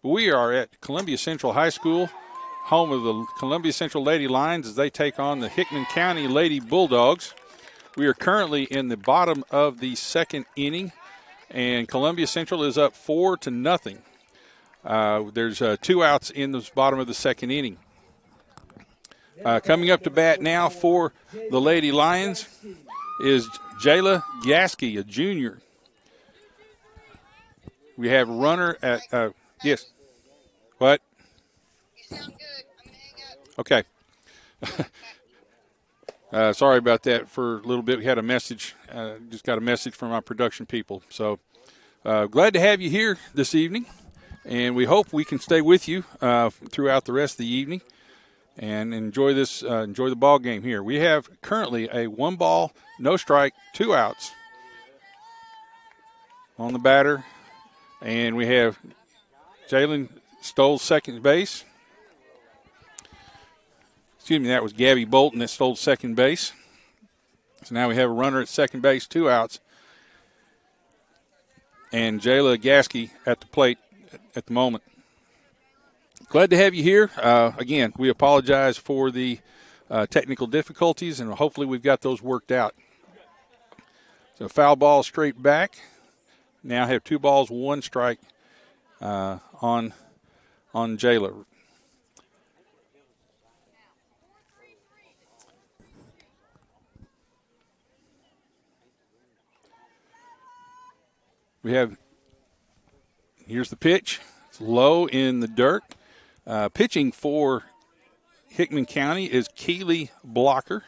We are at Columbia Central High School, home of the Columbia Central Lady Lions as they take on the Hickman County Lady Bulldogs. We are currently in the bottom of the second inning, and Columbia Central is up 4-0. There's 2 outs in the bottom of the second inning. Coming up to bat now for the Lady Lions is Jayla Gasky, a junior. We have runner at yes. What? You sound good. I'm gonna hang up. Okay. Sorry about that for a little bit. We had a message. Just got a message from our production people. So glad to have you here this evening, and we hope we can stay with you throughout the rest of the evening and enjoy this. Enjoy the ball game here. We have currently a 1 ball, no strike, 2 outs on the batter, and we have Jalen Stoll second base. Excuse me, that was Gabby Bolton that stole second base. So now we have a runner at second base, 2 outs. And Jayla Gasky at the plate at the moment. Glad to have you here. Again, we apologize for the technical difficulties, and hopefully we've got those worked out. So foul ball straight back. Now have 2 balls, 1 strike on Jayla. Here's the pitch. It's low in the dirt. Pitching for Hickman County is Keely Blocker,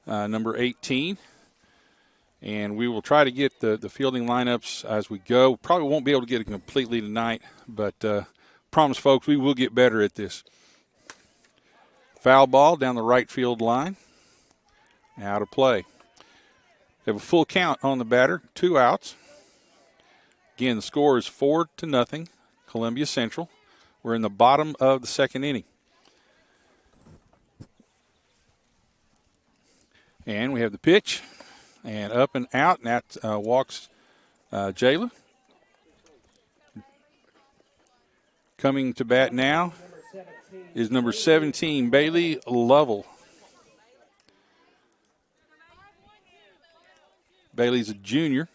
number 18. And we will try to get the fielding lineups as we go. Probably won't be able to get it completely tonight, but promise, folks, we will get better at this. Foul ball down the right field line. Out of play. They have a full count on the batter, 2 outs. Again, the score is 4-0, Columbia Central. We're in the bottom of the second inning. And we have the pitch, and up and out, and that walks Jayla. Coming to bat now is number 17, Bailey Lovell. Bailey's a junior.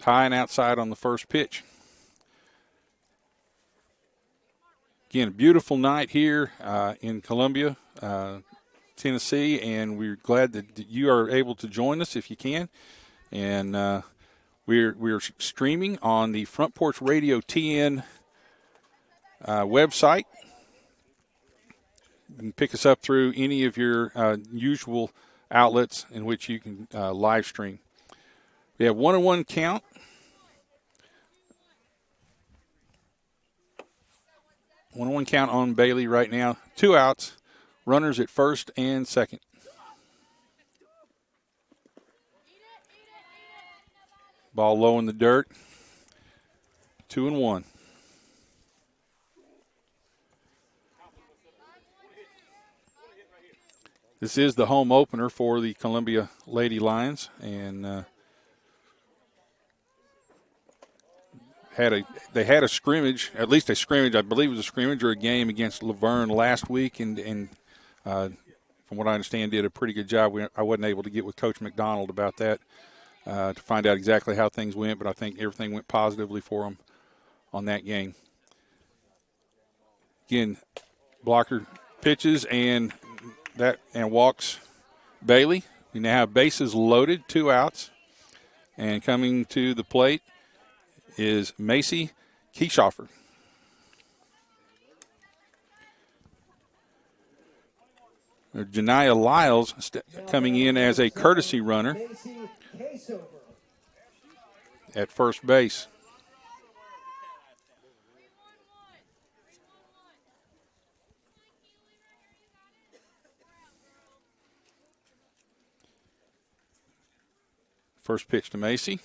High and outside on the first pitch. Again, a beautiful night here in Columbia, Tennessee, and we're glad that you are able to join us if you can. And we're streaming on the Front Porch Radio TN website. You can pick us up through any of your usual outlets in which you can live stream. We have 1-1 count. 1-1 count on Bailey right now. 2 outs. Runners at first and second. Ball low in the dirt. 2-1. This is the home opener for the Columbia Lady Lions, and they had a scrimmage, at least a scrimmage. I believe it was a scrimmage or a game against Laverne last week, and from what I understand, did a pretty good job. I wasn't able to get with Coach McDonald about that to find out exactly how things went, but I think everything went positively for them on that game. Again, Blocker pitches and walks Bailey. We now have bases loaded, 2 outs, and coming to the plate is Macy Kieshofer. Janiyah Lyles coming in as a courtesy runner at first base. First pitch to Macy.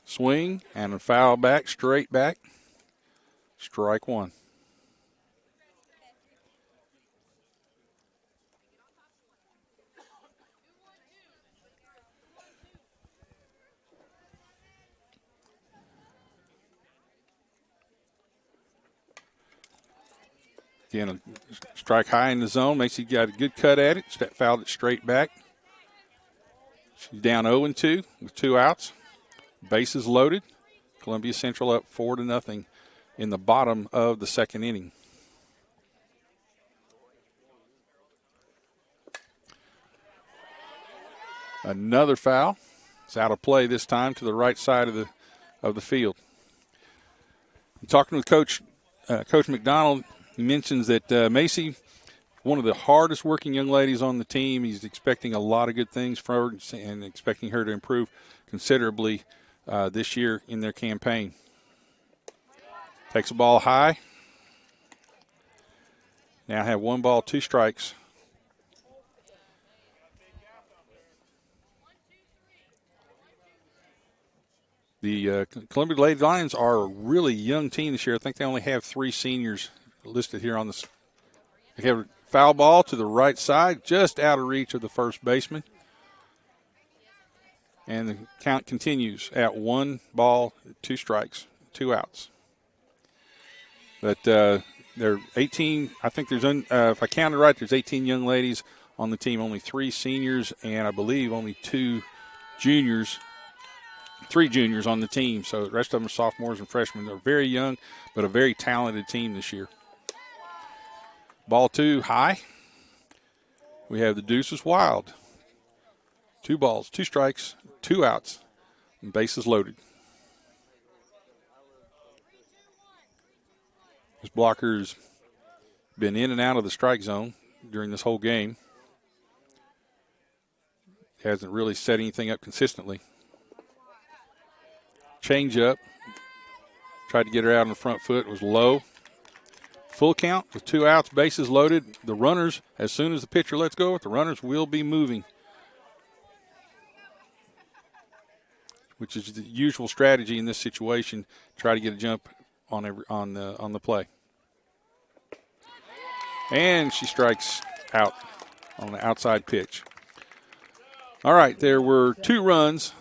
Swing and a foul back, straight back. Strike 1. Again, a strike high in the zone. Macy got a good cut at it. Fouled it straight back. She's down 0-2 with 2 outs. Bases loaded. Columbia Central up 4-0 in the bottom of the second inning. Another foul. It's out of play this time to the right side of the field. I'm talking with Coach McDonald. He mentions that Macy, one of the hardest working young ladies on the team. He's expecting a lot of good things from her and expecting her to improve considerably this year in their campaign. Takes the ball high. Now have 1 ball, 2 strikes. The Columbia Lady Lions are a really young team this year. I think they only have 3 seniors listed here on this. They have a foul ball to the right side, just out of reach of the first baseman. And the count continues at 1 ball, 2 strikes, 2 outs. But there are 18, I think there's, if I counted right, there's 18 young ladies on the team, only 3 seniors, and I believe only 2 juniors. 3 juniors on the team, so the rest of them are sophomores and freshmen. They're very young, but a very talented team this year. Ball 2 high. We have the deuces wild. 2 balls, 2 strikes, 2 outs, and bases loaded. This blocker's been in and out of the strike zone during this whole game. Hasn't really set anything up consistently. Change up. Tried to get her out on the front foot. It was low. Full count with 2 outs, bases loaded. The runners, as soon as the pitcher lets go, the runners will be moving, which is the usual strategy in this situation. Try to get a jump on the play. And she strikes out on the outside pitch. All right, there were 2 runs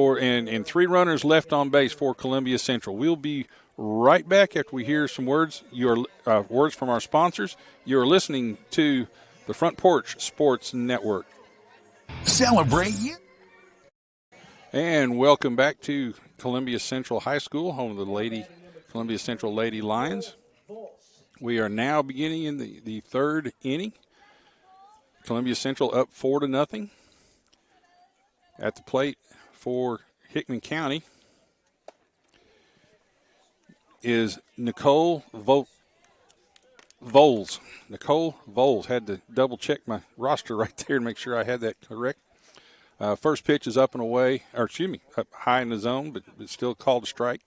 and 3 runners left on base for Columbia Central. We'll be right back after we hear some words. Words from our sponsors. You're listening to the Front Porch Sports Network. Celebrate you. And welcome back to Columbia Central High School, home of the Columbia Central Lady Lions. We are now beginning in the 3rd inning. Columbia Central up 4-0. At the plate for Hickman County is Nicole Voles. Nicole Voles. Had to double check my roster right there to make sure I had that correct. First pitch is up and away, up high in the zone, but it's still called a strike.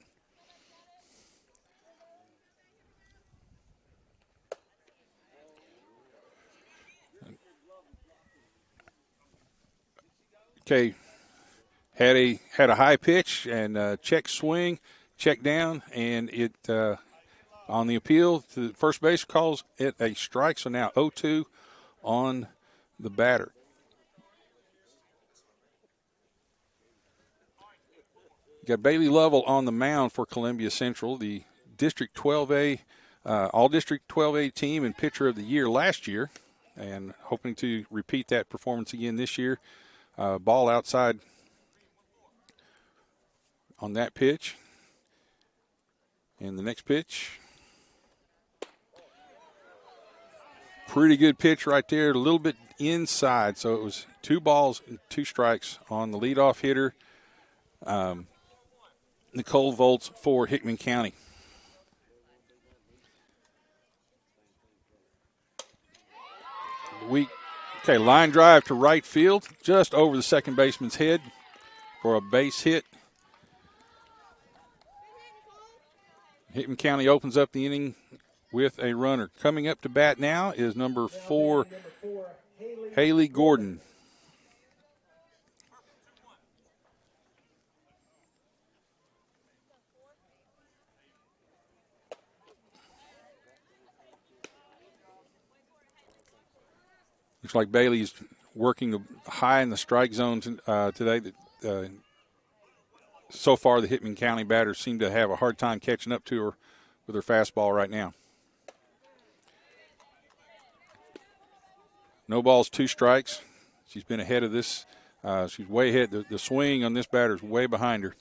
Okay, had a high pitch and check swing, check down, and it on the appeal to the first base calls it a strike. So now 0-2 on the batter. You got Bailey Lovell on the mound for Columbia Central, the District 12A, All-District 12A team and pitcher of the year last year, and hoping to repeat that performance again this year. Ball outside on that pitch. And the next pitch. Pretty good pitch right there, a little bit inside. So it was 2 balls and 2 strikes on the leadoff hitter, Nicole Volts for Hickman County. Okay, line drive to right field, just over the second baseman's head for a base hit. Hickman County opens up the inning with a runner. Coming up to bat now is number 4, Haley Gordon. Looks like Bailey's working high in the strike zone today. So far, the Hickman County batters seem to have a hard time catching up to her with her fastball right now. No balls, 2 strikes. She's been ahead of this. She's way ahead. The swing on this batter is way behind her.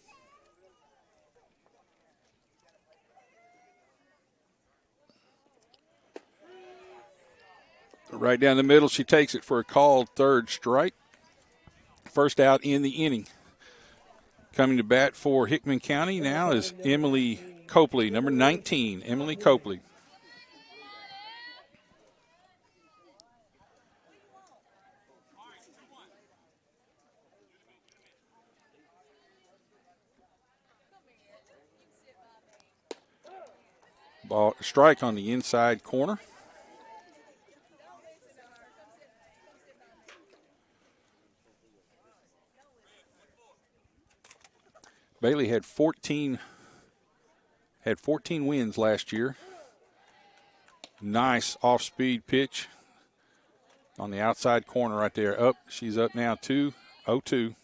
Right down the middle, she takes it for a called third strike. First out in the inning. Coming to bat for Hickman County now is Emily Copley, number 19, Emily Copley. Ball strike on the inside corner. Bailey had 14 wins last year. Nice off-speed pitch on the outside corner right there. Up, she's up now 2-0-2.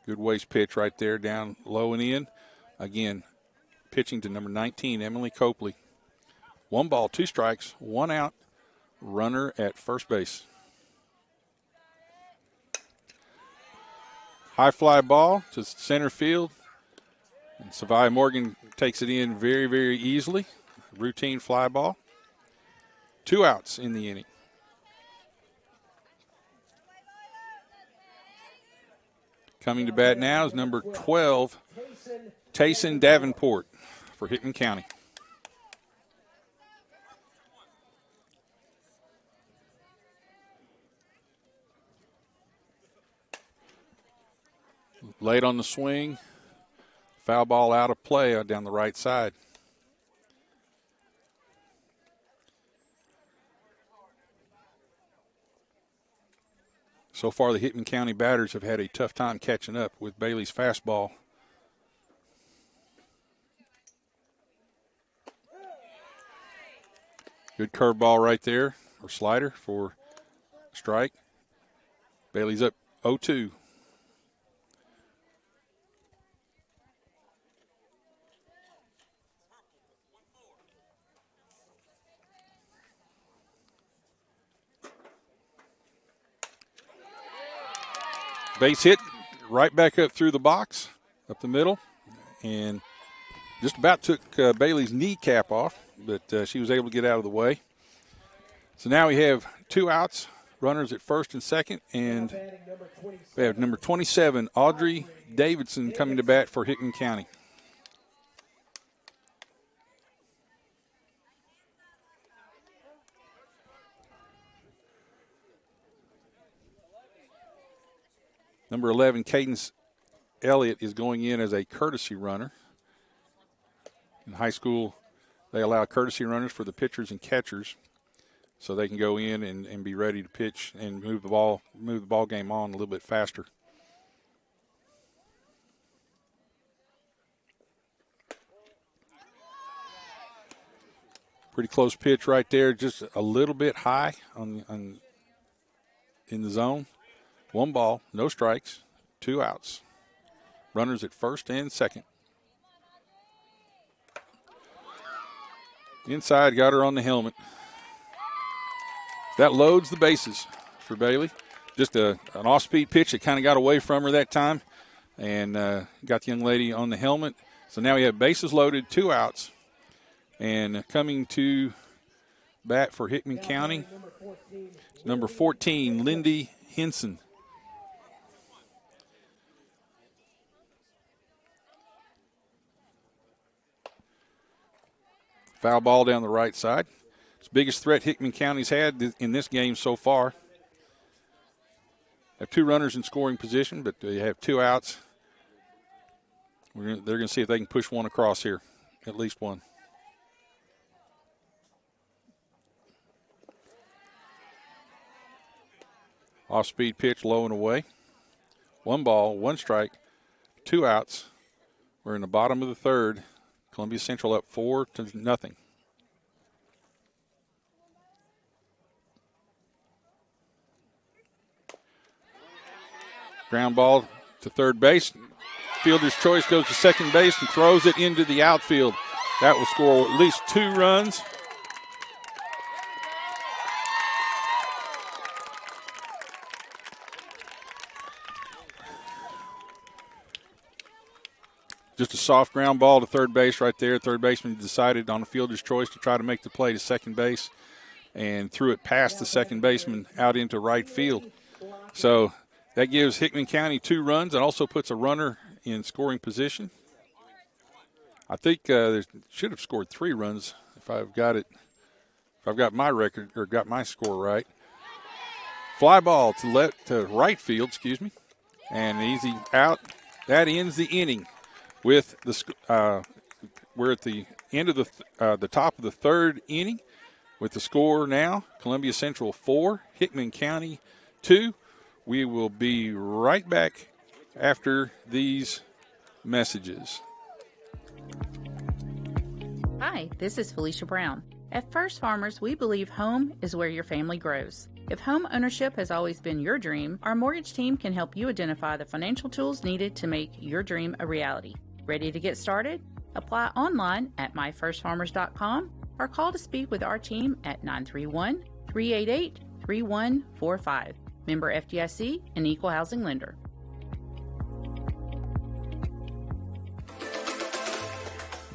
Good waist pitch right there, down low and in. Again, pitching to number 19, Emily Copley. 1 ball, 2 strikes, 1 out, runner at first base. High fly ball to center field. And Savia Morgan takes it in very, very easily. Routine fly ball. 2 outs in the inning. Coming to bat now is number 12, Tayson Davenport for Hickman County. Late on the swing. Foul ball out of play down the right side. So far, the Hickman County batters have had a tough time catching up with Bailey's fastball. Good curveball right there, or slider for strike. Bailey's up 0-2. Base hit right back up through the box, up the middle, and just about took Bailey's kneecap off, but she was able to get out of the way. So now we have 2 outs, runners at first and second, and we have number 27, Audrey Davidson, coming to bat for Hickman County. Number 11, Cadence Elliott, is going in as a courtesy runner. In high school, they allow courtesy runners for the pitchers and catchers, so they can go in and be ready to pitch and move the ball game on a little bit faster. Pretty close pitch right there, just a little bit high in the zone. 1 ball, no strikes, 2 outs. Runners at first and second. Inside, got her on the helmet. That loads the bases for Bailey. Just an off-speed pitch that kind of got away from her that time and got the young lady on the helmet. So now we have bases loaded, 2 outs. And coming to bat for Hickman County, number 14, Lindy Henson. Foul ball down the right side. It's the biggest threat Hickman County's had in this game so far. Have 2 runners in scoring position, but they have 2 outs. They're going to see if they can push one across here, at least one. Off-speed pitch, low and away. 1 ball, 1 strike, 2 outs. We're in the bottom of the third. Columbia Central up 4-0. Ground ball to third base. Fielder's choice goes to second base and throws it into the outfield. That will score at least 2 runs. Just a soft ground ball to third base right there. Third baseman decided on a fielder's choice to try to make the play to second base and threw it past the second baseman out into right field. So that gives Hickman County 2 runs and also puts a runner in scoring position. I think they should have scored 3 runs if I've got it. If I've got my record or got my score right. Fly ball to right field, and easy out. That ends the inning. With we're at the end of the top of the third inning with the score now, Columbia Central 4, Hickman County 2. We will be right back after these messages. Hi, this is Felicia Brown. At First Farmers, we believe home is where your family grows. If home ownership has always been your dream, our mortgage team can help you identify the financial tools needed to make your dream a reality. Ready to get started? Apply online at myfirstfarmers.com or call to speak with our team at 931-388-3145. Member FDIC, an equal housing lender.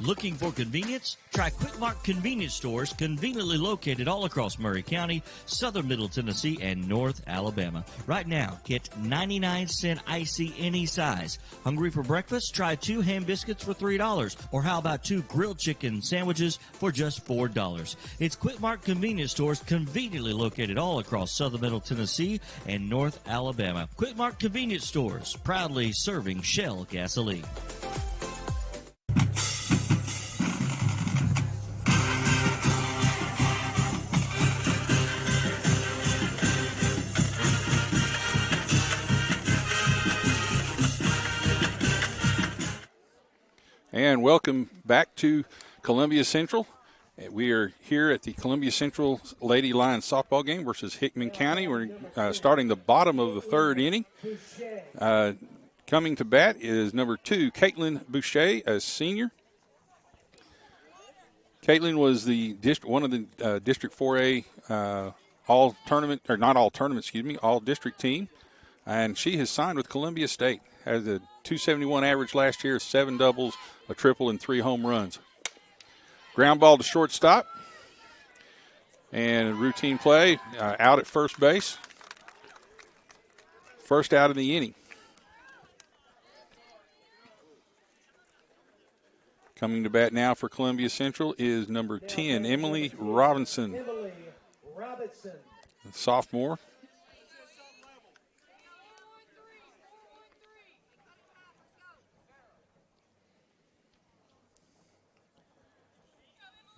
Looking for convenience? Try Quick Mart convenience stores conveniently located all across Murray County, southern Middle Tennessee, and North Alabama. Right now, get 99-cent icy any size. Hungry for breakfast? Try 2 ham biscuits for $3. Or how about 2 grilled chicken sandwiches for just $4? It's Quick Mart convenience stores conveniently located all across southern Middle Tennessee and North Alabama. Quick Mart convenience stores, proudly serving Shell gasoline. And welcome back to Columbia Central. We are here at the Columbia Central Lady Lions softball game versus Hickman County. We're starting the bottom of the third inning. Coming to bat is number 2, Caitlin Boucher, a senior. Caitlin was one of the District 4A all district team, and she has signed with Columbia State. Has a 271 average last year, 7 doubles, a triple, and 3 home runs. Ground ball to shortstop. And a routine play out at first base. First out of the inning. Coming to bat now for Columbia Central is number 10, Emily Robinson. Sophomore.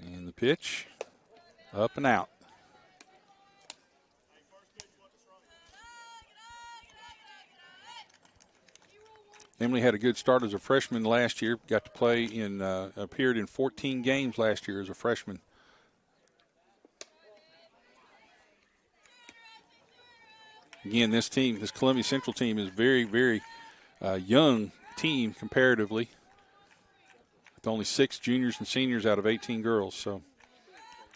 And the pitch, up and out. Emily had a good start as a freshman last year. Got to play appeared in 14 games last year as a freshman. Again, this Columbia Central team is very, very young team comparatively. With only 6 juniors and seniors out of 18 girls. So,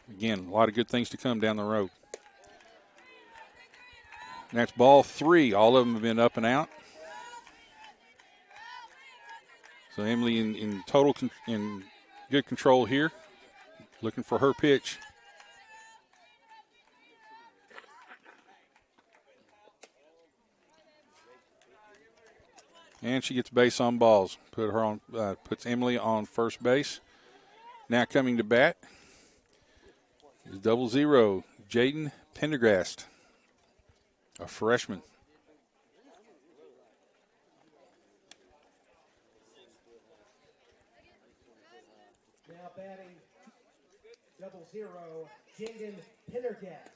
again, a lot of good things to come down the road. And that's ball 3. All of them have been up and out. So Emily in good control here. Looking for her pitch. And she gets base on balls. Puts Emily on first base. Now coming to bat is 00, Jaden Pendergast, a freshman. Now batting 00, Jaden Pendergast.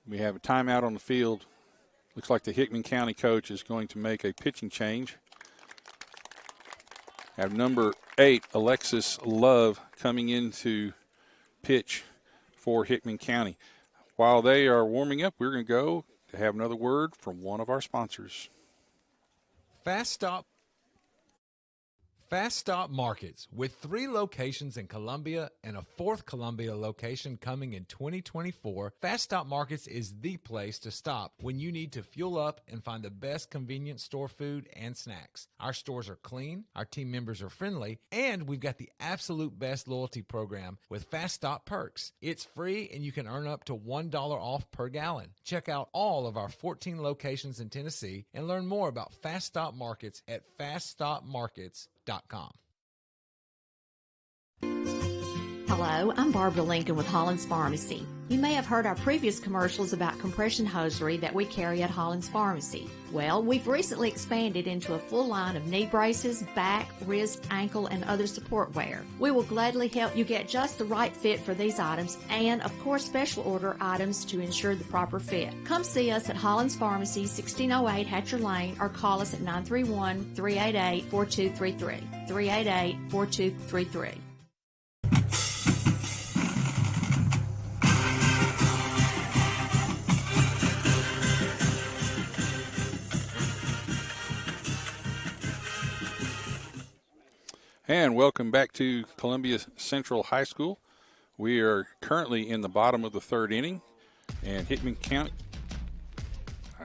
We have a timeout on the field. Looks like the Hickman County coach is going to make a pitching change. Have number 8, Alexis Love, coming in to pitch for Hickman County. while they are warming up, we're going to go to have another word from one of our sponsors. Fast Stop Markets, with 3 locations in Columbia and a 4th Columbia location coming in 2024, Fast Stop Markets is the place to stop when you need to fuel up and find the best convenience store food and snacks. Our stores are clean, our team members are friendly, and we've got the absolute best loyalty program with Fast Stop Perks. It's free and you can earn up to $1 off per gallon. Check out all of our 14 locations in Tennessee and learn more about Fast Stop Markets at faststopmarkets.com. Hello, I'm Barbara Lincoln with Holland's Pharmacy. You may have heard our previous commercials about compression hosiery that we carry at Holland's Pharmacy. Well, we've recently expanded into a full line of knee braces, back, wrist, ankle, and other support wear. We will gladly help you get just the right fit for these items and, of course, special order items to ensure the proper fit. Come see us at Holland's Pharmacy, 1608 Hatcher Lane, or call us at 931-388-4233. 388-4233. And welcome back to Columbia Central High School. We are currently in the bottom of the 3rd inning, and Hickman County,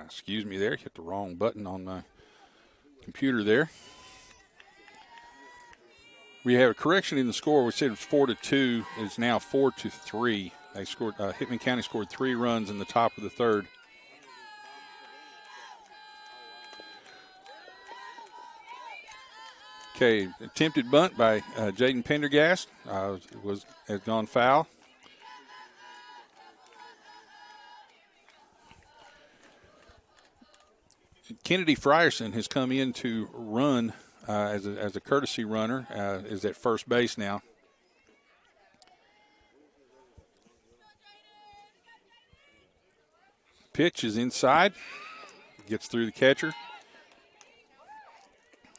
excuse me there, hit the wrong button on my computer there. We have a correction in the score. We said it was 4-2. It's now 4-3. They scored. Hickman County scored 3 runs in the top of the 3rd. Okay, attempted bunt by Jaden Pendergast has gone foul. Kennedy Frierson has come in to run as a courtesy runner, is at first base now. Pitch is inside, gets through the catcher.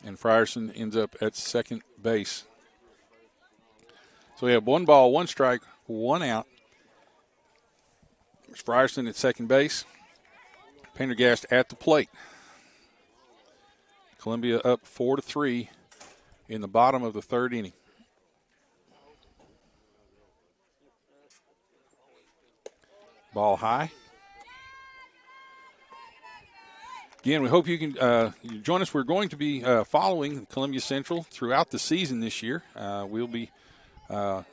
And Frierson ends up at second base. So we have 1 ball, 1 strike, 1 out. There's Frierson at second base. Pendergast at the plate. Columbia up 4-3 in the bottom of the 3rd inning. Ball high. Again, we hope you can join us. We're going to be following Columbia Central throughout the season this year. We'll be on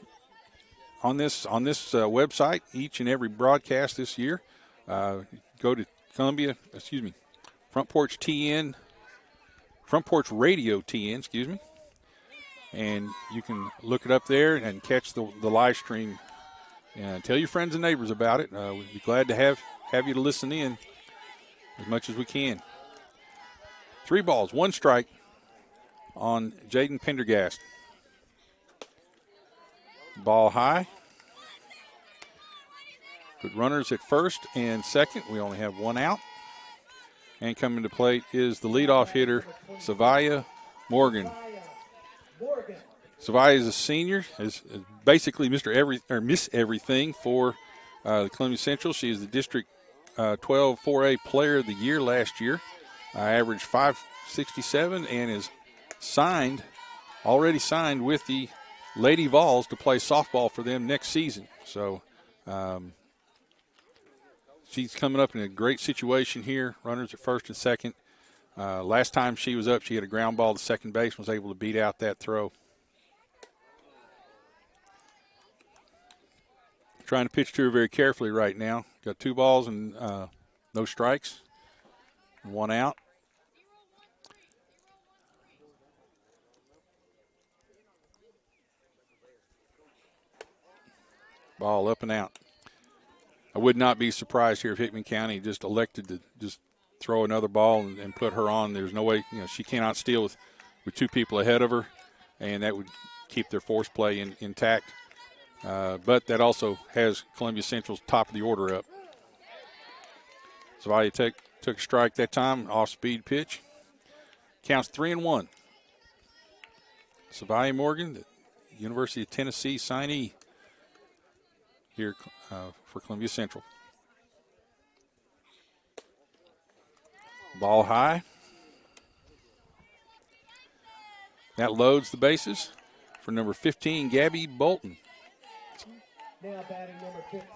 this website each and every broadcast this year. Go to Front Porch Radio TN, and you can look it up there and catch the live stream. Tell your friends and neighbors about it. We'd be glad to have you to listen in as much as we can. 3 balls, 1 strike on Jaden Pendergast. Ball high. Put runners at first and second. We only have 1 out. And coming to plate is the leadoff hitter, Savia Morgan. Savia is a senior, is basically Miss Everything for the Columbia Central. She is the district 12 4A Player of the Year last year. Averaged .567 and is already signed with the Lady Vols to play softball for them next season. So she's coming up in a great situation here. Runners at first and second. Last time she was up, she had a ground ball to second base and was able to beat out that throw. Trying to pitch to her very carefully right now. Got 2 balls and no strikes. 1 out. Ball up and out. I would not be surprised here if Hickman County just elected to just throw another ball and put her on. There's no way, she cannot steal with 2 people ahead of her, and that would keep their force play intact. But that also has Columbia Central's top of the order up. Savia took a strike that time, off-speed pitch. Counts 3-1. Savia Morgan, the University of Tennessee signee here for Columbia Central. Ball high. That loads the bases for number 15, Gabby Bolton. Now batting number 15,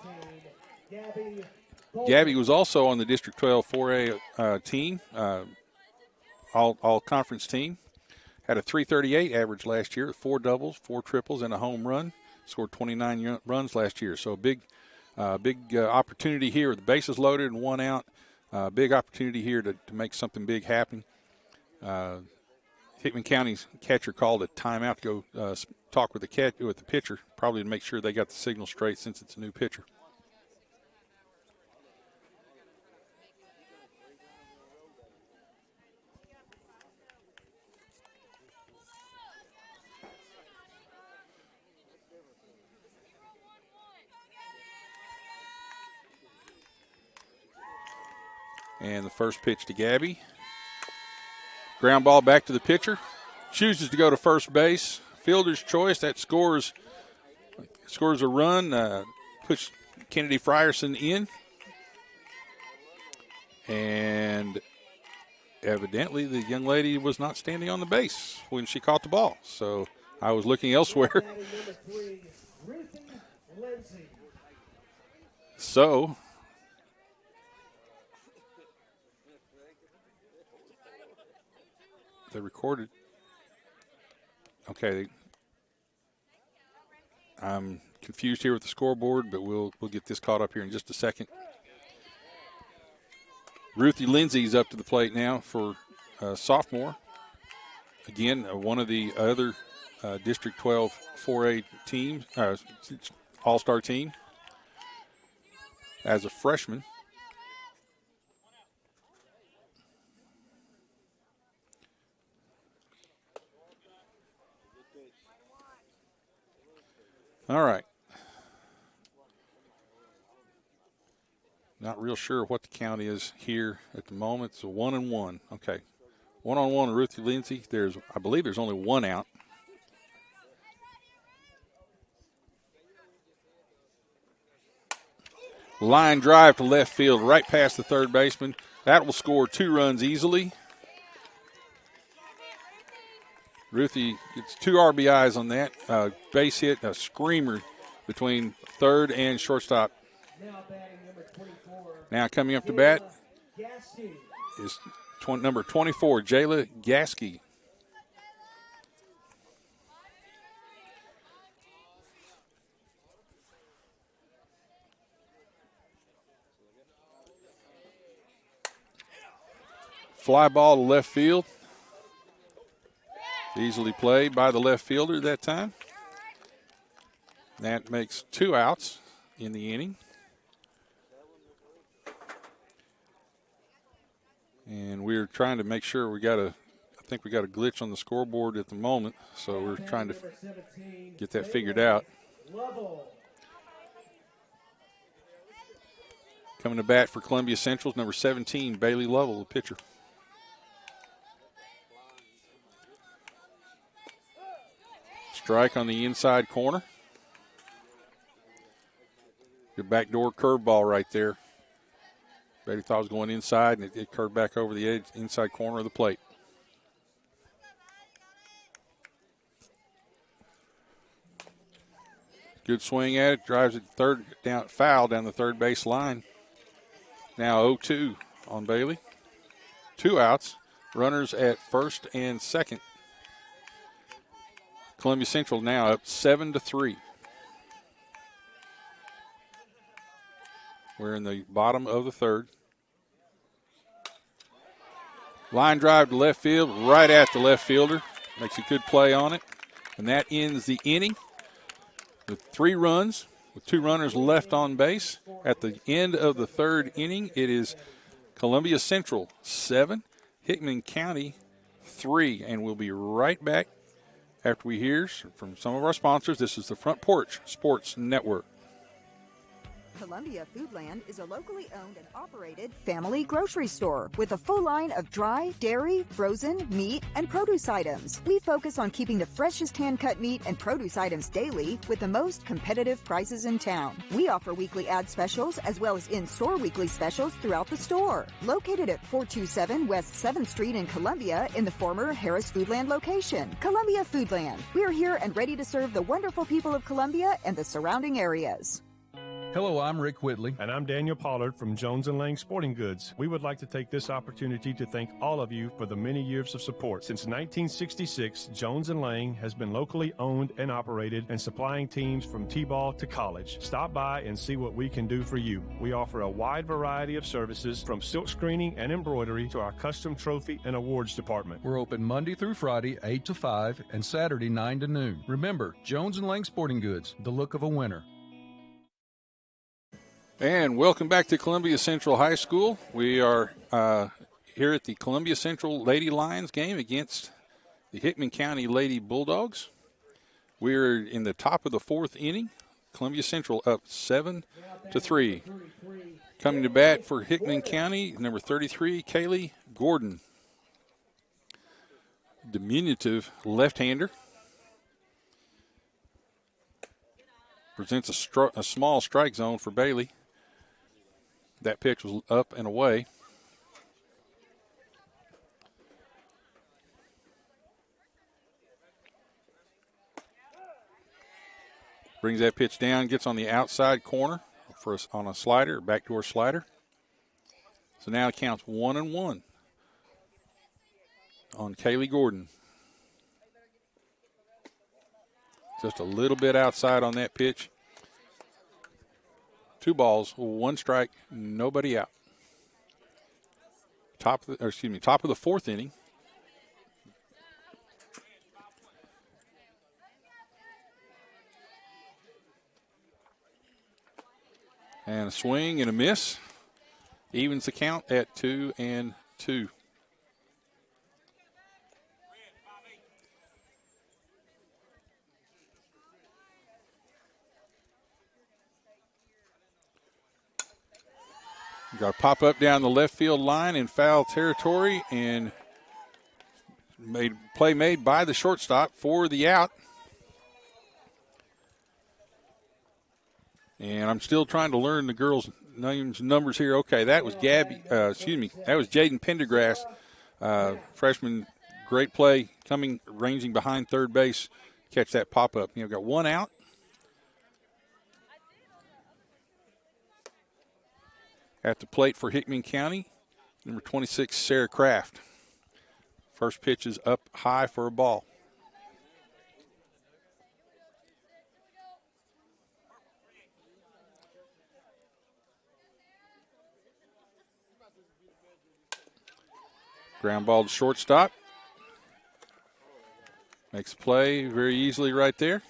Gabby Bolton. Gabby was also on the District 12 4A team, all conference team. Had a .338 average last year with 4 doubles, 4 triples, and a home run. Scored 29 runs last year. So a big opportunity here. The bases loaded and 1 out. Big opportunity here to make something big happen. Hickman County's catcher called a timeout to go talk with the pitcher, probably to make sure they got the signal straight since it's a new pitcher. And the first pitch to Gabby. Ground ball back to the pitcher. Chooses to go to first base. Fielder's choice. That scores a run. Puts Kennedy Frierson in. And evidently the young lady was not standing on the base when she caught the ball. So I was looking elsewhere. Batting number 3, Ruthie Lindsay. So they recorded. Okay. I'm confused here with the scoreboard, but we'll get this caught up here in just a second. Ruthie Lindsay's up to the plate now for sophomore. Again, one of the other District 12 4A teams, all-star team, as a freshman. All right. Not real sure what the count is here at the moment. It's a 1-1. Okay. 1-on-1 Ruthie Lindsay. I believe there's only 1 out. Line drive to left field, right past the third baseman. That will score 2 runs easily. Ruthie gets 2 RBIs on that. Base hit, a screamer between third and shortstop. Now batting number 24. Now coming up to bat Gasky. is number 24, Jayla Gasky. Fly ball to left field. Easily played by the left fielder that time. That makes 2 outs in the inning. And we're trying to make sure I think we got a glitch on the scoreboard at the moment, so we're trying to get that figured out. Coming to bat for Columbia Central's number 17, Bailey Lovell, the pitcher. Strike on the inside corner. Good backdoor curveball right there. Betty thought it was going inside, and it curved back over the edge, inside corner of the plate. Good swing at it. Drives it foul down the third base line. Now 0-2 on Bailey. 2 outs. Runners at first and second. Columbia Central now up 7-3. We're in the bottom of the third. Line drive to left field, right at the left fielder. Makes a good play on it. And that ends the inning with 3 runs, with 2 runners left on base. At the end of the third inning, it is Columbia Central 7, Hickman County 3. And we'll be right back after we hear from some of our sponsors. This is the Front Porch Sports Network. Columbia Foodland is a locally owned and operated family grocery store with a full line of dry, dairy, frozen, meat, and produce items. We focus on keeping the freshest hand-cut meat and produce items daily with the most competitive prices in town. We offer weekly ad specials as well as in-store weekly specials throughout the store. Located at 427 West 7th Street in Columbia in the former Harris Foodland location. Columbia Foodland. We're here and ready to serve the wonderful people of Columbia and the surrounding areas. Hello, I'm Rick Whitley. And I'm Daniel Pollard from Jones & Lang Sporting Goods. We would like to take this opportunity to thank all of you for the many years of support. Since 1966, Jones & Lang has been locally owned and operated and supplying teams from T-ball to college. Stop by and see what we can do for you. We offer a wide variety of services from silk screening and embroidery to our custom trophy and awards department. We're open Monday through Friday, 8 to 5, and Saturday, 9 to noon. Remember, Jones & Lang Sporting Goods, the look of a winner. And welcome back to Columbia Central High School. We are here at the Columbia Central Lady Lions game against the Hickman County Lady Bulldogs. We're in the top of the fourth inning. Columbia Central up 7-3. Coming to bat for Hickman County, number 33, Kaylee Gordon. Diminutive left-hander. Presents a small strike zone for Bailey. That pitch was up and away. Brings that pitch down, gets on the outside corner on a slider, backdoor slider. So now it counts 1-1 on Kaylee Gordon. Just a little bit outside on that pitch. 2 balls, 1 strike, nobody out. Top of the fourth inning. And a swing and a miss. Evens the count at 2-2. Got to pop up down the left field line in foul territory, and play made by the shortstop for the out. And I'm still trying to learn the girls' names, numbers here. Okay, that was that was Jaden Pendergrass, freshman, great play, ranging behind third base, catch that pop up. Got 1 out. At the plate for Hickman County, number 26, Sarah Kraft. First pitch is up high for a ball. Ground ball to shortstop. Makes a play very easily right there.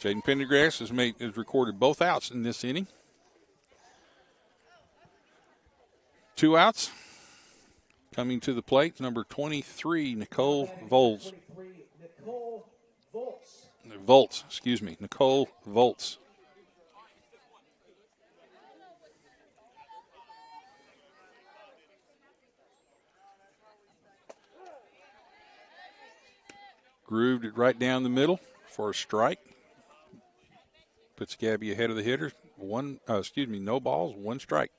Jaden Pendergrass has recorded both outs in this inning. 2 outs. Coming to the plate, number 23, Nicole Volz. Nicole Volz. Grooved it right down the middle for a strike. Puts Gabby ahead of the hitter. No balls, 1 strike.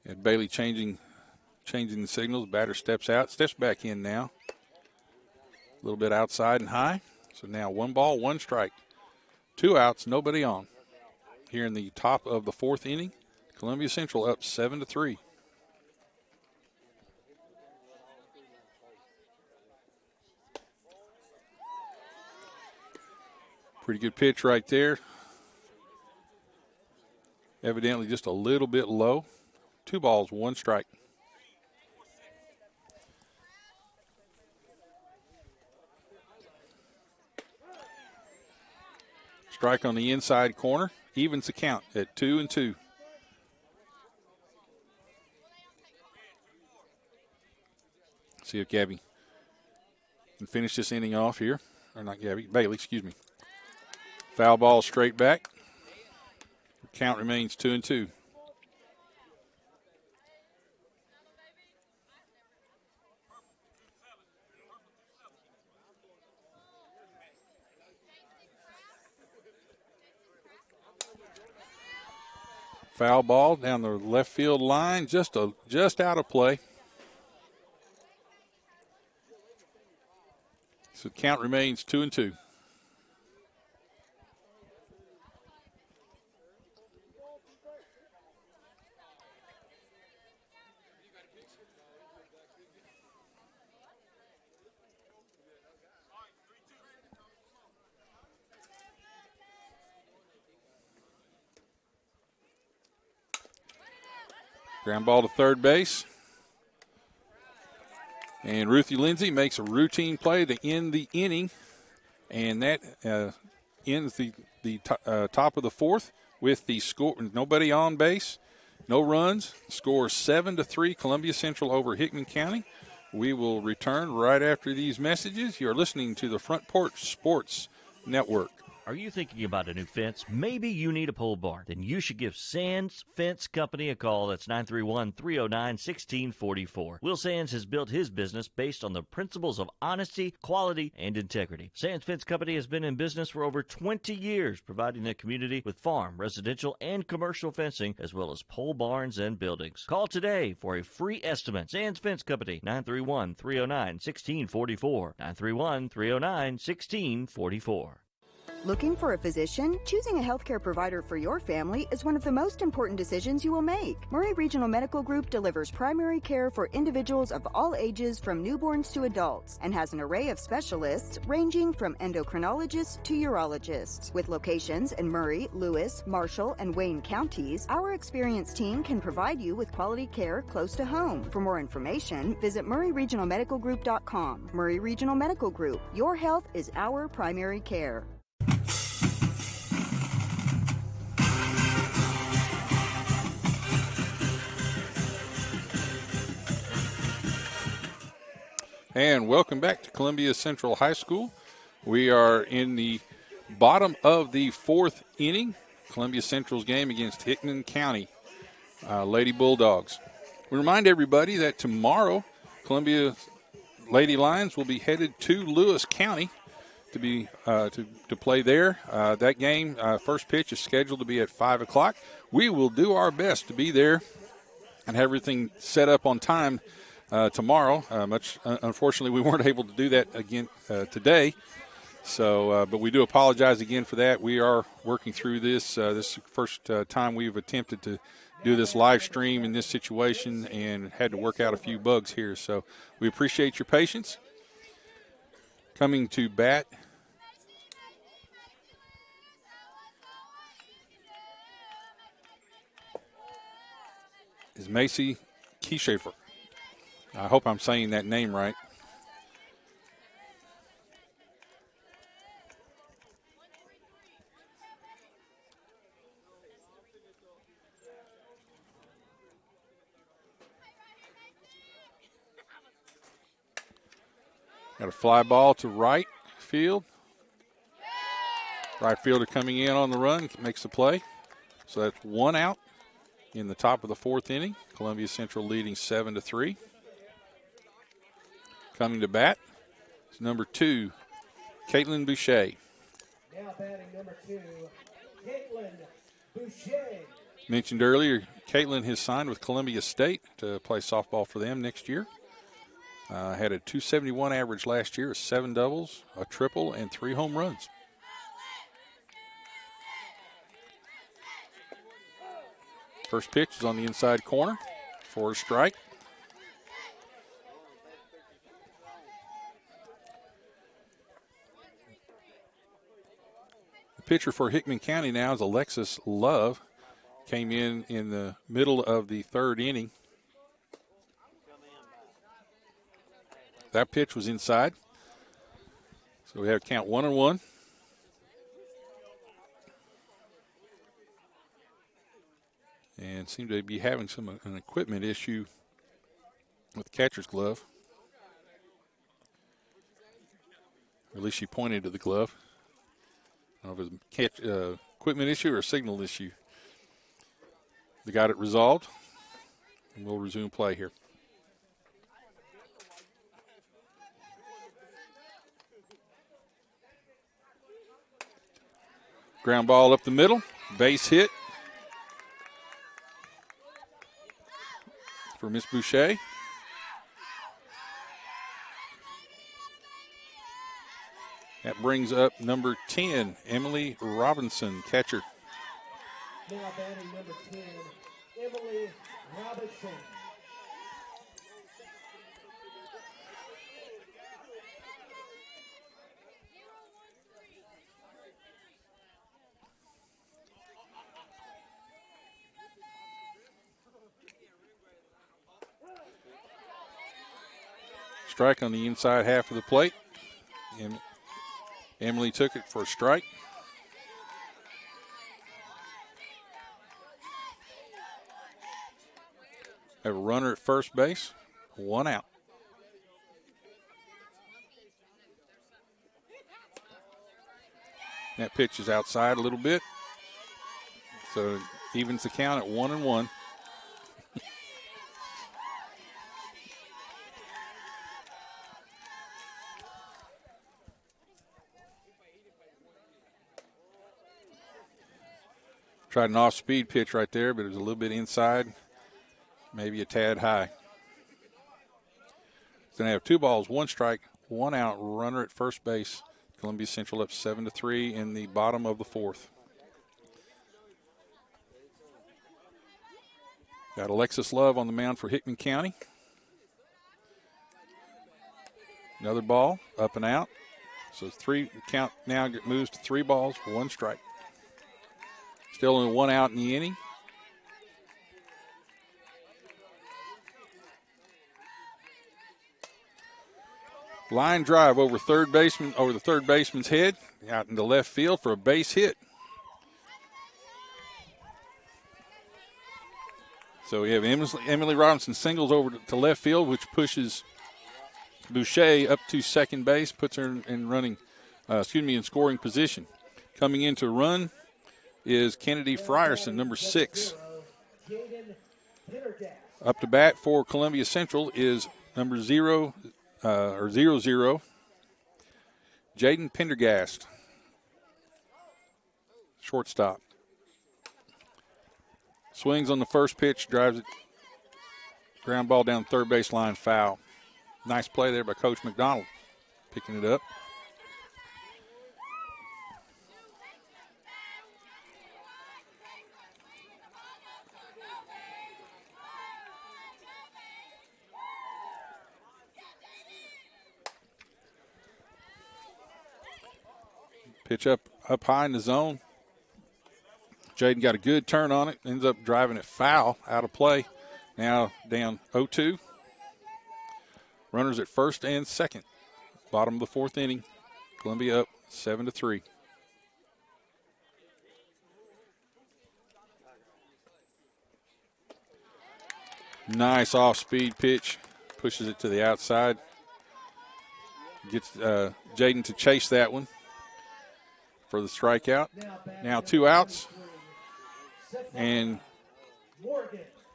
And Bailey changing the signals. Batter steps out, steps back in now. A little bit outside and high. So now 1 ball, 1 strike. 2 outs, nobody on. Here in the top of the fourth inning, Columbia Central up 7-3. Pretty good pitch right there. Evidently just a little bit low. 2 balls, 1 strike. Strike on the inside corner. Evens the count at 2-2. See if Gabby can finish this inning off here. Or not Gabby, Bailey, excuse me. Foul ball straight back. Count remains 2-2. Foul ball down the left field line, just out of play. So the count remains 2-2. Ground ball to third base. And Ruthie Lindsay makes a routine play to end the inning. And that ends the top of the fourth with the score. Nobody on base, no runs. Score 7-3, Columbia Central over Hickman County. We will return right after these messages. You're listening to the Front Porch Sports Network. Are you thinking about a new fence? Maybe you need a pole barn. Then you should give Sands Fence Company a call. That's 931-309-1644. Will Sands has built his business based on the principles of honesty, quality, and integrity. Sands Fence Company has been in business for over 20 years, providing the community with farm, residential, and commercial fencing, as well as pole barns and buildings. Call today for a free estimate. Sands Fence Company, 931-309-1644. 931-309-1644. Looking for a physician? Choosing a healthcare provider for your family is one of the most important decisions you will make. Murray Regional Medical Group delivers primary care for individuals of all ages from newborns to adults and has an array of specialists ranging from endocrinologists to urologists. With locations in Murray, Lewis, Marshall, and Wayne counties, our experienced team can provide you with quality care close to home. For more information, visit murrayregionalmedicalgroup.com. Murray Regional Medical Group. Your health is our primary care. And welcome back to Columbia Central High School. We are in the bottom of the fourth inning. Columbia Central's game against Hickman County Lady Bulldogs. We remind everybody that tomorrow Columbia Lady Lions will be headed to Lewis County to be to play there. That game, first pitch is scheduled to be at 5 o'clock. We will do our best to be there and have everything set up on time tomorrow. Unfortunately, we weren't able to do that again today. So, but we do apologize again for that. We are working through this. This is the first time we've attempted to do this live stream in this situation and had to work out a few bugs here. So we appreciate your patience. Coming to bat is Macy Keeshafer. I hope I'm saying that name right. Got a fly ball to right field. Right fielder coming in on the run, makes the play. So that's one out in the top of the fourth inning. Columbia Central leading 7-3. Coming to bat is number 2, Caitlin Boucher. Now batting number 2, Caitlin Boucher. Mentioned earlier, Caitlin has signed with Columbia State to play softball for them next year. Had a .271 average last year, 7 doubles, a triple, and 3 home runs. First pitch is on the inside corner for a strike. The pitcher for Hickman County now is Alexis Love. Came in the middle of the third inning. That pitch was inside. So we have count 1-1. And seem to be having an equipment issue with the catcher's glove. Or at least she pointed to the glove. I don't know if it was a equipment issue or a signal issue. They got it resolved, and we'll resume play here. Ground ball up the middle, base hit for Miss Boucher. That brings up number 10, Emily Robinson, catcher. Now batting number 10, Emily Robinson. Strike on the inside half of the plate. And Emily took it for a strike. Have a runner at first base, 1 out. That pitch is outside a little bit, so it evens the count at 1-1. Tried an off-speed pitch right there, but it was a little bit inside, maybe a tad high. It's going to have 2 balls, 1 strike, 1 out, runner at first base. Columbia Central up 7-3 in the bottom of the 4th. Got Alexis Love on the mound for Hickman County. Another ball, up and out. So count now moves to 3 balls, 1 strike. Still only 1 out in the inning. Line drive over the third baseman's head, out into left field for a base hit. So we have Emily Robinson singles over to left field, which pushes Boucher up to second base, puts her in scoring position. Coming in to run is Kennedy Frierson, number 6. Up to bat for Columbia Central is number 00, Jaden Pendergast, shortstop. Swings on the first pitch, drives it, ground ball down third base line, foul. Nice play there by Coach McDonald, picking it up. Pitch up high in the zone. Jaden got a good turn on it, ends up driving it foul, out of play. Now down 0-2. Runners at first and second. Bottom of the 4th inning. Columbia up 7-3. Nice off-speed pitch. Pushes it to the outside. Gets Jaden to chase that one for the strikeout. Now 2 outs. And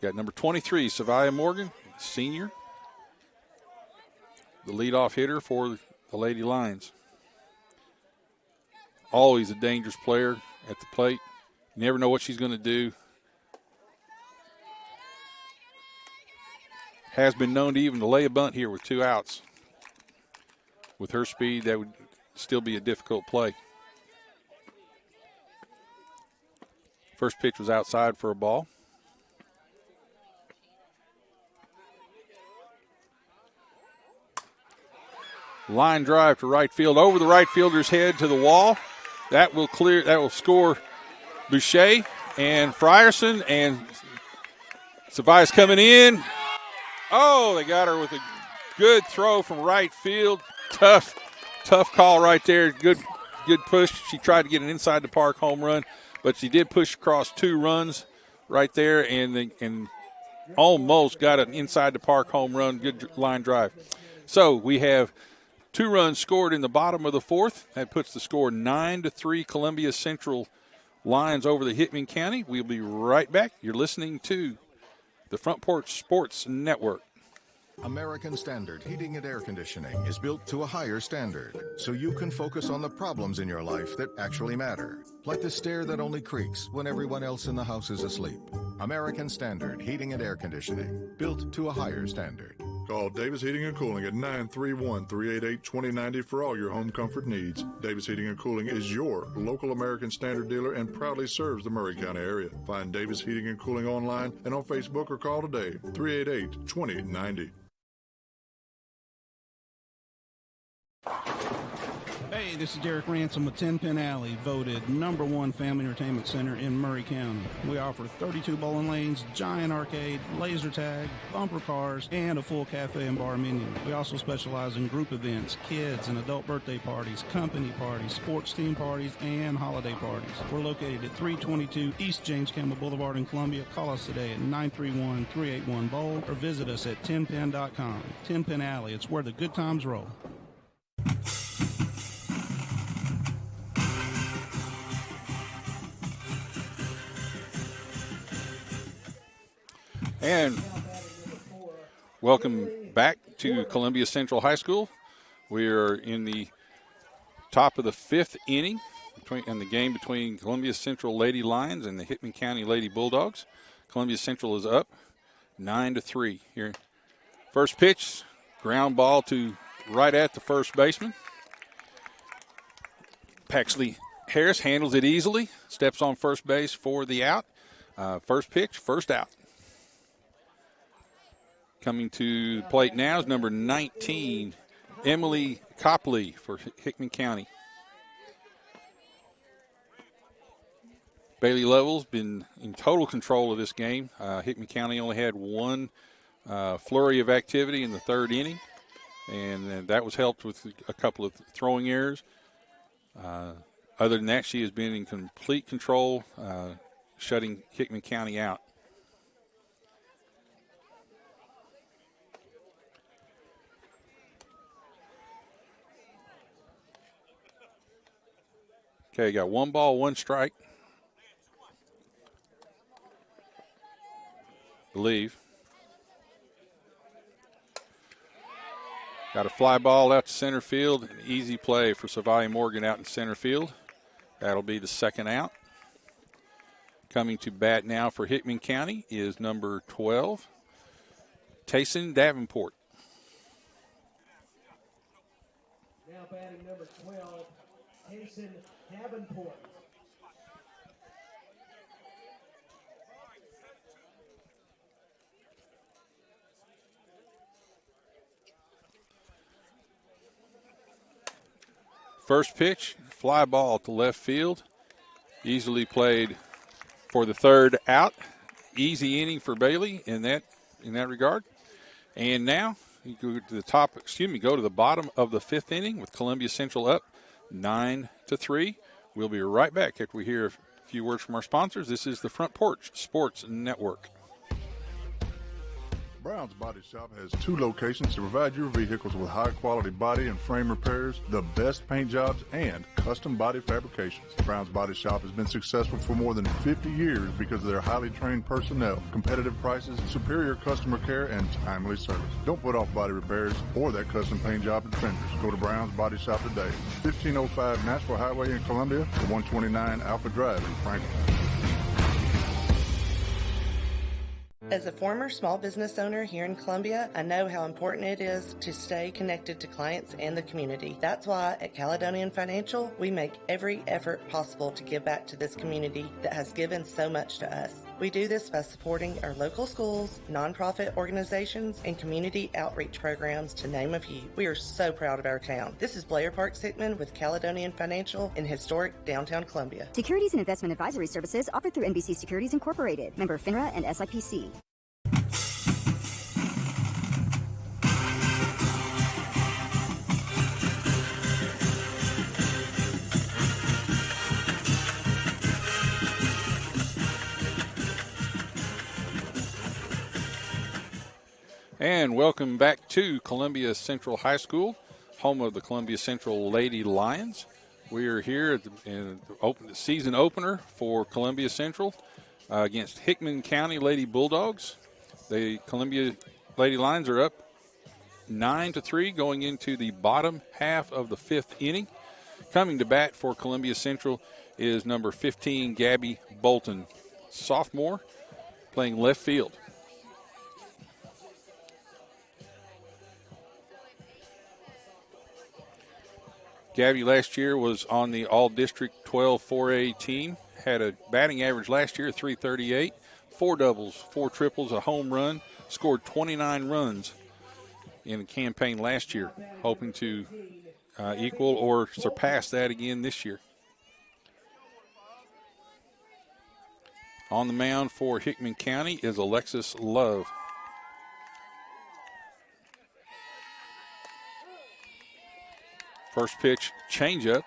got number 23, Savia Morgan, senior. The leadoff hitter for the Lady Lions. Always a dangerous player at the plate. Never know what she's going to do. Has been known to even lay a bunt here with 2 outs. With her speed, that would still be a difficult play. First pitch was outside for a ball. Line drive to right field, over the right fielder's head to the wall. That will score Boucher and Frierson, and Savia's coming in. Oh, they got her with a good throw from right field. Tough call right there. Good push. She tried to get an inside the park home run, but she did push across 2 runs right there and almost got an inside the park home run. Good line drive. So we have 2 runs scored in the bottom of the 4th. That puts the score 9-3 Columbia Central Lions over the Hickman County. We'll be right back. You're listening to the Front Porch Sports Network. American Standard Heating and Air Conditioning is built to a higher standard, so you can focus on the problems in your life that actually matter, like the stair that only creaks when everyone else in the house is asleep. American Standard Heating and Air Conditioning, built to a higher standard. Call Davis Heating and Cooling at 931-388-2090 for all your home comfort needs. Davis Heating and Cooling is your local American Standard dealer and proudly serves the Murray County area. Find Davis Heating and Cooling online and on Facebook or call today, 388-2090. Hey, this is Derek Ransom with 10 Pin Alley, voted #1 family entertainment center in Murray County. We offer 32 bowling lanes, giant arcade, laser tag, bumper cars, and a full cafe and bar menu. We also specialize in group events, kids and adult birthday parties, company parties, sports team parties, and holiday parties. We're located at 322 East James Campbell Boulevard in Columbia. Call us today at 931-381-BOWL or visit us at 10pin.com. 10 Pin Alley, it's where the good times roll. And welcome back to Columbia Central High School. We are in the top of the 5th inning in the game between Columbia Central Lady Lions and the Hickman County Lady Bulldogs. Columbia Central is up 9-3 here. First pitch, ground ball to right at the first baseman. Paxley Harris handles it easily, steps on first base for the out. First pitch, first out. Coming to the plate now is number 19, Emily Copley for Hickman County. Bailey Lovell's been in total control of this game. Hickman County only had one flurry of activity in the 3rd inning, and that was helped with a couple of throwing errors. Other than that, she has been in complete control, shutting Hickman County out. Okay, got 1 ball, 1 strike. Believe. Got a fly ball out to center field. An easy play for Savali Morgan out in center field. That'll be the 2nd out. Coming to bat now for Hickman County is number 12, Tayson Davenport. Now batting number 12, Tayson Davenport. First pitch, fly ball to left field. Easily played for the 3rd out. Easy inning for Bailey in that regard. And now you go to the go to the bottom of the 5th inning with Columbia Central up 9-3. We'll be right back after we hear a few words from our sponsors. This is the Front Porch Sports Network. Brown's Body Shop has 2 locations to provide your vehicles with high-quality body and frame repairs, the best paint jobs, and custom body fabrications. Brown's Body Shop has been successful for more than 50 years because of their highly trained personnel, competitive prices, superior customer care, and timely service. Don't put off body repairs or that custom paint job at Fenders. Go to Brown's Body Shop today. 1505 Nashville Highway in Columbia, to 129 Alpha Drive in Franklin. As a former small business owner here in Columbia, I know how important it is to stay connected to clients and the community. That's why at Caledonian Financial, we make every effort possible to give back to this community that has given so much to us. We do this by supporting our local schools, nonprofit organizations, and community outreach programs, to name a few. We are so proud of our town. This is Blair Parks Hickman with Caledonian Financial in historic downtown Columbia. Securities and investment advisory services offered through NBC Securities Incorporated, member FINRA and SIPC. And welcome back to Columbia Central High School. home of the Columbia Central Lady Lions. We are here at the season opener for Columbia Central against Hickman County Lady Bulldogs. The Columbia Lady Lions are up 9-3 going into the bottom half of the 5th inning. Coming to bat for Columbia Central is number 15, Gabby Bolton, sophomore, playing left field. Gabby last year was on the All-District 12 4A team, had a batting average last year of .338, 4 doubles, 4 triples, a home run, scored 29 runs in the campaign last year, hoping to equal or surpass that again this year. On the mound for Hickman County is Alexis Love. First pitch, changeup.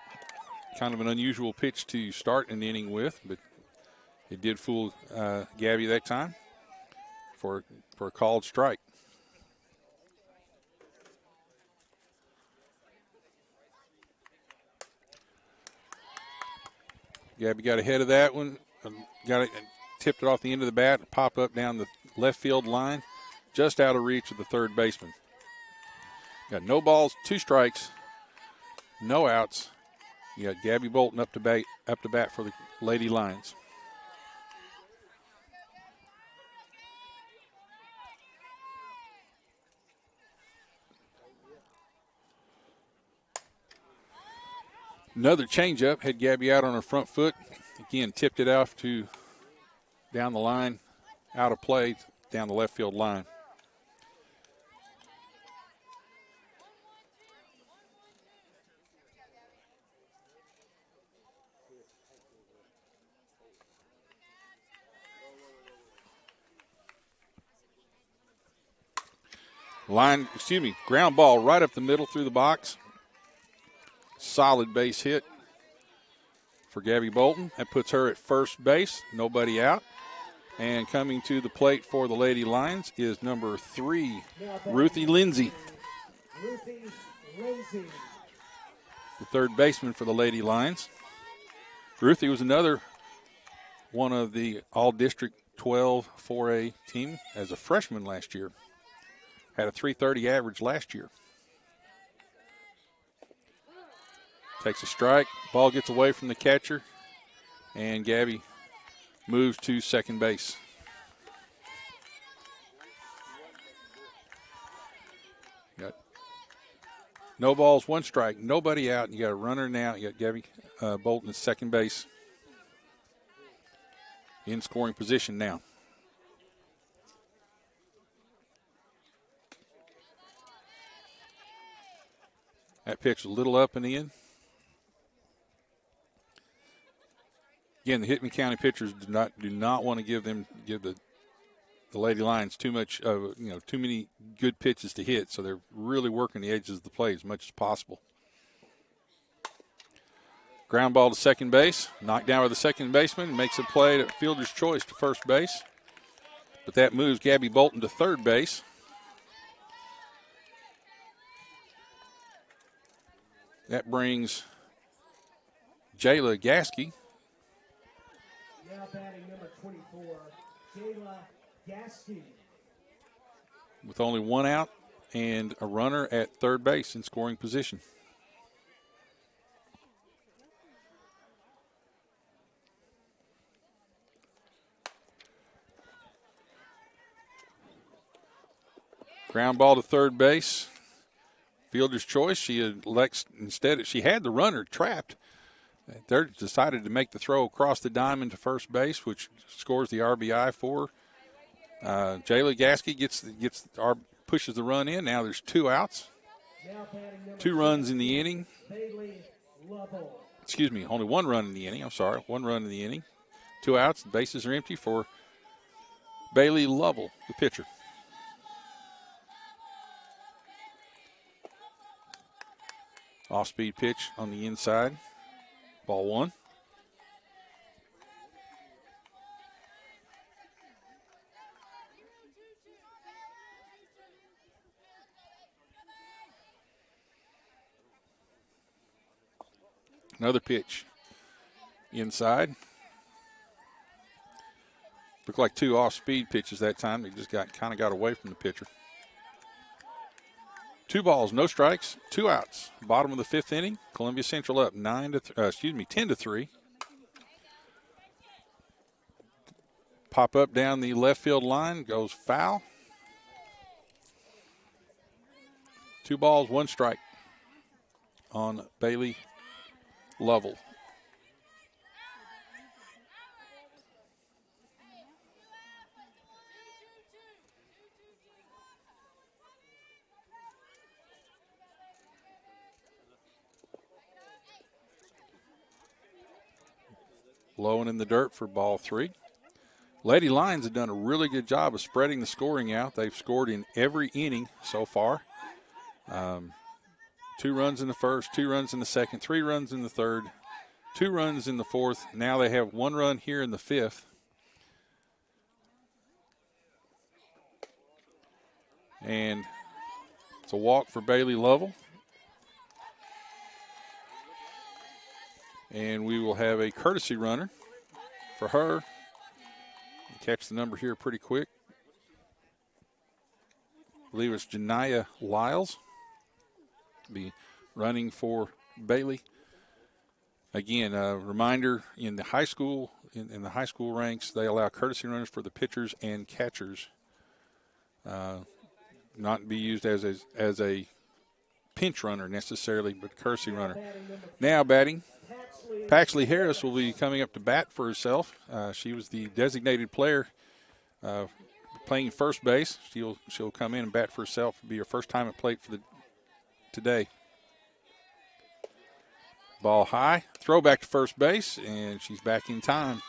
Kind of an unusual pitch to start an inning with, but it did fool Gabby that time for a called strike. Gabby got ahead of that one, got it, tipped it off the end of the bat, pop up down the left field line, just out of reach of the third baseman. Got no balls, 2 strikes, no outs. You got Gabby Bolton up to bat for the Lady Lions. Another changeup had Gabby out on her front foot. Again, tipped it off to down the line, out of play, down the left field line. Ground ball right up the middle through the box. Solid base hit for Gabby Bolton. That puts her at first base, nobody out. And coming to the plate for the Lady Lions is number 3, Ruthie Lindsay. The third baseman for the Lady Lions. Ruthie was another one of the All-District 12 4A team as a freshman last year. Had a .330 average last year. Takes a strike. Ball gets away from the catcher. And Gabby moves to second base. Got no balls, 1 strike, nobody out. You got a runner now. You got Gabby Bolton at second base. In scoring position now. That pitch a little up and in. Again, the Hickman County pitchers do not want to give the Lady Lions too many good pitches to hit, so they're really working the edges of the plate as much as possible. Ground ball to second base, knocked down by the second baseman, makes a play at fielder's choice to first base, but that moves Gabby Bolton to third base. That brings Jayla Gasky. Now batting number 24, Jayla Gasky. With only 1 out and a runner at third base in scoring position. Ground ball to third base. Fielder's choice. She elects instead. She had the runner trapped. They decided to make the throw across the diamond to first base, which scores the RBI for Jayla Gasky. Pushes the run in. Now there's 2 outs. 2 runs in the inning. Only 1 run in the inning. 1 run in the inning. 2 outs. The bases are empty for Bailey Lovell, the pitcher. Off-speed pitch on the inside. Ball 1. Another pitch inside. Looked like 2 off-speed pitches that time. They just kind of got away from the pitcher. 2 balls, no strikes, 2 outs. Bottom of the 5th inning. Columbia Central up 10-3. Pop up down the left field line, goes foul. 2 balls, 1 strike on Bailey Lovell. Low and in the dirt for ball 3. Lady Lions have done a really good job of spreading the scoring out. They've scored in every inning so far. 2 runs in the first, 2 runs in the second, 3 runs in the third, 2 runs in the fourth. Now they have 1 run here in the 5th. And it's a walk for Bailey Lovell. And we will have a courtesy runner for her. Catch the number here pretty quick. I believe it's Janiyah Lyles. Be running for Bailey. Again, a reminder, in the high school, in the high school ranks, they allow courtesy runners for the pitchers and catchers. Not be used as a pinch runner necessarily, but courtesy runner. Now batting, Paxley Harris will be coming up to bat for herself. She was the designated player playing first base. She'll come in and bat for herself. It'll be her first time at plate for today. Ball high, throw back to first base, and she's back in time.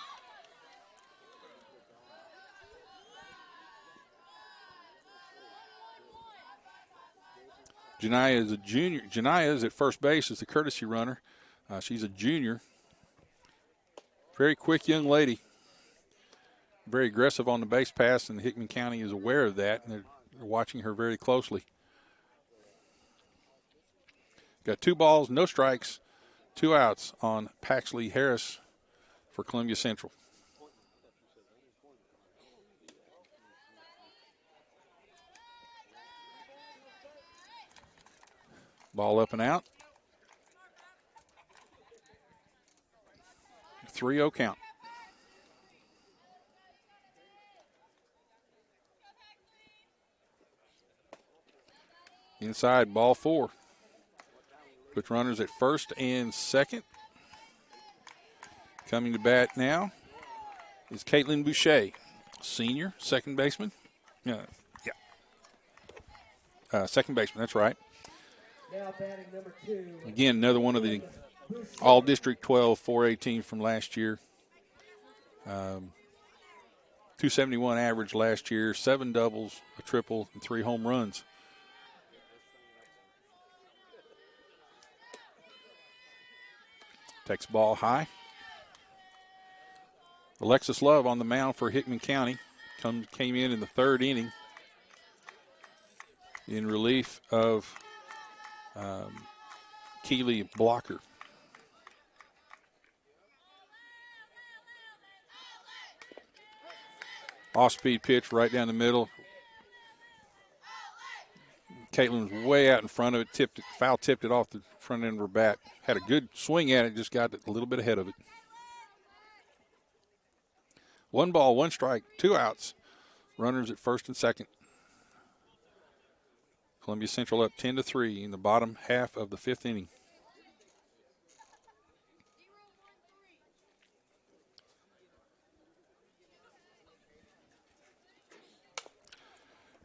Janiyah is a junior. Janiyah is at first base as the courtesy runner. She's a junior. Very quick young lady. Very aggressive on the base pass, and Hickman County is aware of that, and they're watching her very closely. Got 2 balls, no strikes, 2 outs on Paxley Harris for Columbia Central. Ball up and out. 3-0 count. Inside, ball 4. With runners at first and second. Coming to bat now is Caitlin Boucher, senior, second baseman. Second baseman, that's right. Now batting number 2. Again, another one of the All-District 12 418 from last year. 271 average last year, 7 doubles, a triple, and 3 home runs. Takes ball high. Alexis Love on the mound for Hickman County. Came in the 3rd inning in relief of Keely Blocker. Off-speed pitch right down the middle. Caitlin was way out in front of it, foul tipped it off the front end of her bat. Had a good swing at it, just got a little bit ahead of it. 1 ball, 1 strike, 2 outs. Runners at first and second. Columbia Central up 10-3 in the bottom half of the 5th inning.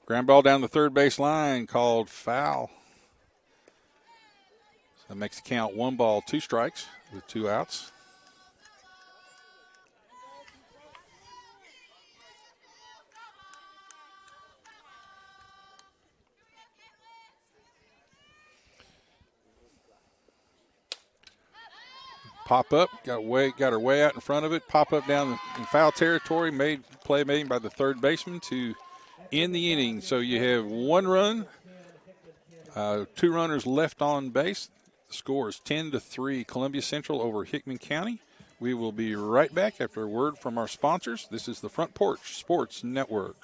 Ground ball down the third base line, called foul. So that makes the count 1 ball, 2 strikes with 2 outs. Pop up, got her way out in front of it. Pop up down in foul territory. Play made by the third baseman to end the inning. So you have 1 run, 2 runners left on base, The score is 10-3, Columbia Central over Hickman County. We will be right back after a word from our sponsors. This is the Front Porch Sports Network.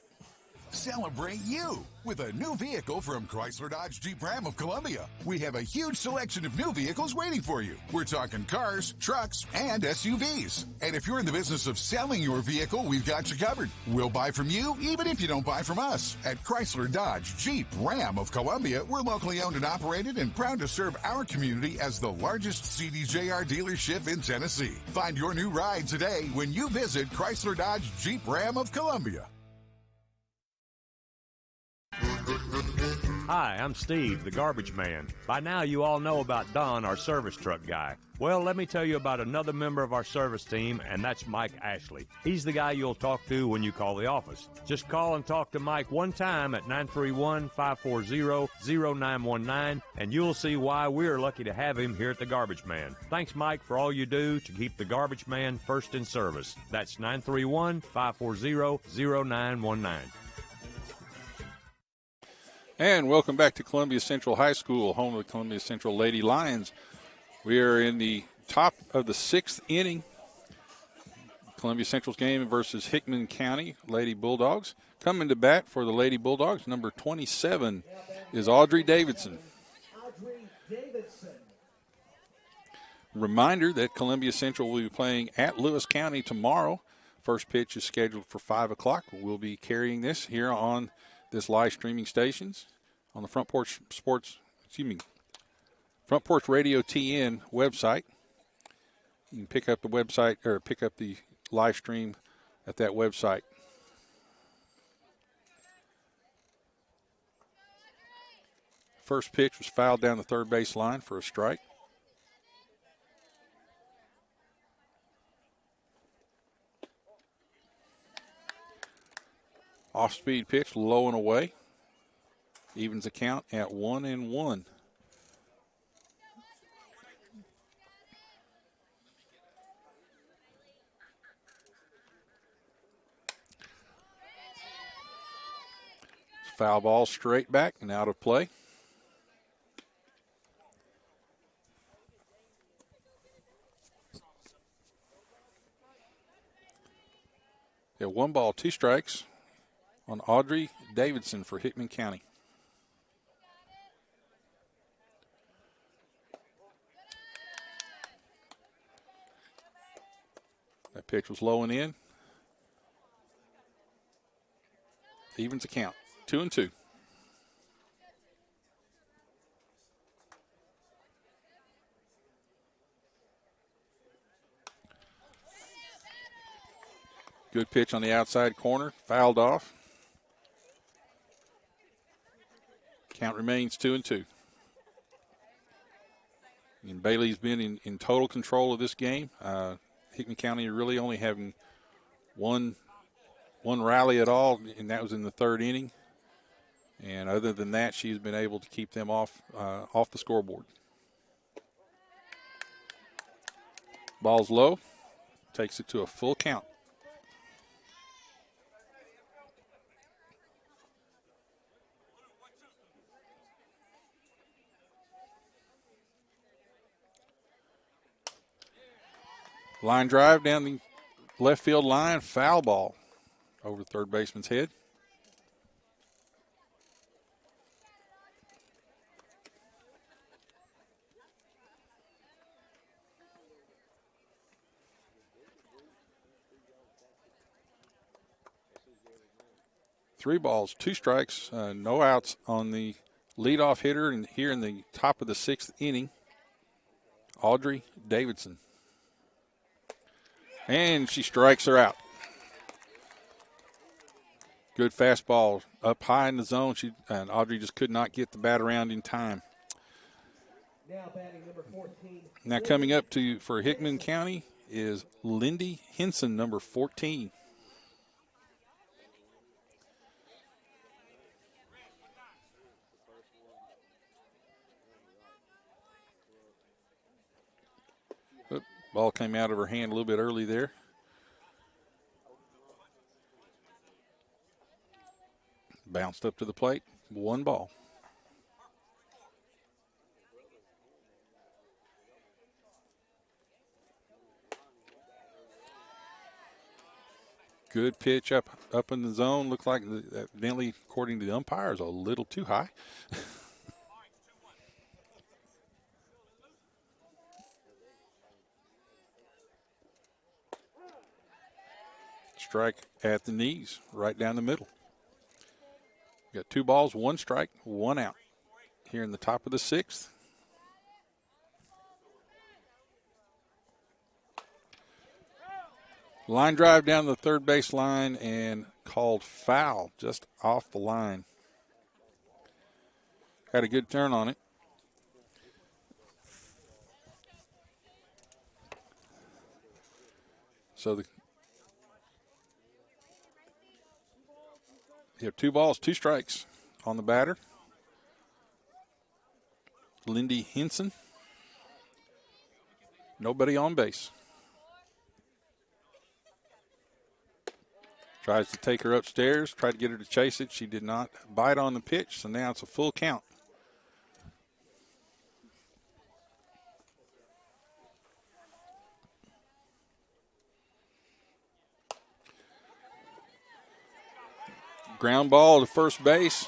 Celebrate you with a new vehicle from Chrysler Dodge Jeep Ram of Columbia. We have a huge selection of new vehicles waiting for you. We're talking cars, trucks, and SUVs. And if you're in the business of selling your vehicle, we've got you covered. We'll buy from you even if you don't buy from us. At Chrysler Dodge Jeep Ram of Columbia, we're locally owned and operated and proud to serve our community as the largest CDJR dealership in Tennessee. Find your new ride today when you visit Chrysler Dodge Jeep Ram of Columbia. Hi, I'm Steve, the garbage man. By now you all know about Don, our service truck guy. Well, let me tell you about another member of our service team, and that's Mike Ashley. He's the guy you'll talk to when you call the office. Just call and talk to Mike one time at 931-540-0919, and you'll see why we're lucky to have him here at the Garbage Man. Thanks, Mike, for all you do to keep the Garbage Man first in service. That's 931-540-0919. And welcome back to Columbia Central High School, home of the Columbia Central Lady Lions. We are in the top of the 6th inning. Columbia Central's game versus Hickman County Lady Bulldogs. Coming to bat for the Lady Bulldogs, number 27 is Audrey Davidson. Reminder that Columbia Central will be playing at Lewis County tomorrow. First pitch is scheduled for 5 o'clock. We'll be carrying this here on this live streaming stations on the Front Porch Radio TN website. You can pick up the website or pick up the live stream at that website. First pitch was fouled down the third base line for a strike. Off-speed pitch, low and away. Evens the count at 1-1. Foul ball straight back and out of play. Yeah, 1 ball, 2 strikes on Audrey Davidson for Hickman County. That pitch was low and in. Evens the count, 2-2. Good pitch on the outside corner, fouled off. Count remains 2-2. And Bailey's been in total control of this game. Hickman County really only having one rally at all, and that was in the 3rd inning. And other than that, she's been able to keep them off the scoreboard. Ball's low, takes it to a full count. Line drive down the left field line, foul ball over the third baseman's head. Three balls, 2 strikes, no outs on the leadoff hitter, and here in the top of the 6th inning, Audrey Davidson. And she strikes her out. Good fastball up high in the zone. And Audrey just could not get the bat around in time. Now batting number 14. Now coming up for Hickman County is Lindy Henson, number 14. Ball came out of her hand a little bit early there. Bounced up to the plate. 1 ball. Good pitch up in the zone. Looked like evidently, according to the umpires, a little too high. Strike at the knees, right down the middle. Got 2 balls, 1 strike, 1 out here in the top of the 6th. Line drive down the third base line and called foul just off the line. Had a good turn on it. So you have 2 balls, 2 strikes on the batter. Lindy Henson. Nobody on base. Tries to take her upstairs, tried to get her to chase it. She did not bite on the pitch, so now it's a full count. Ground ball to first base.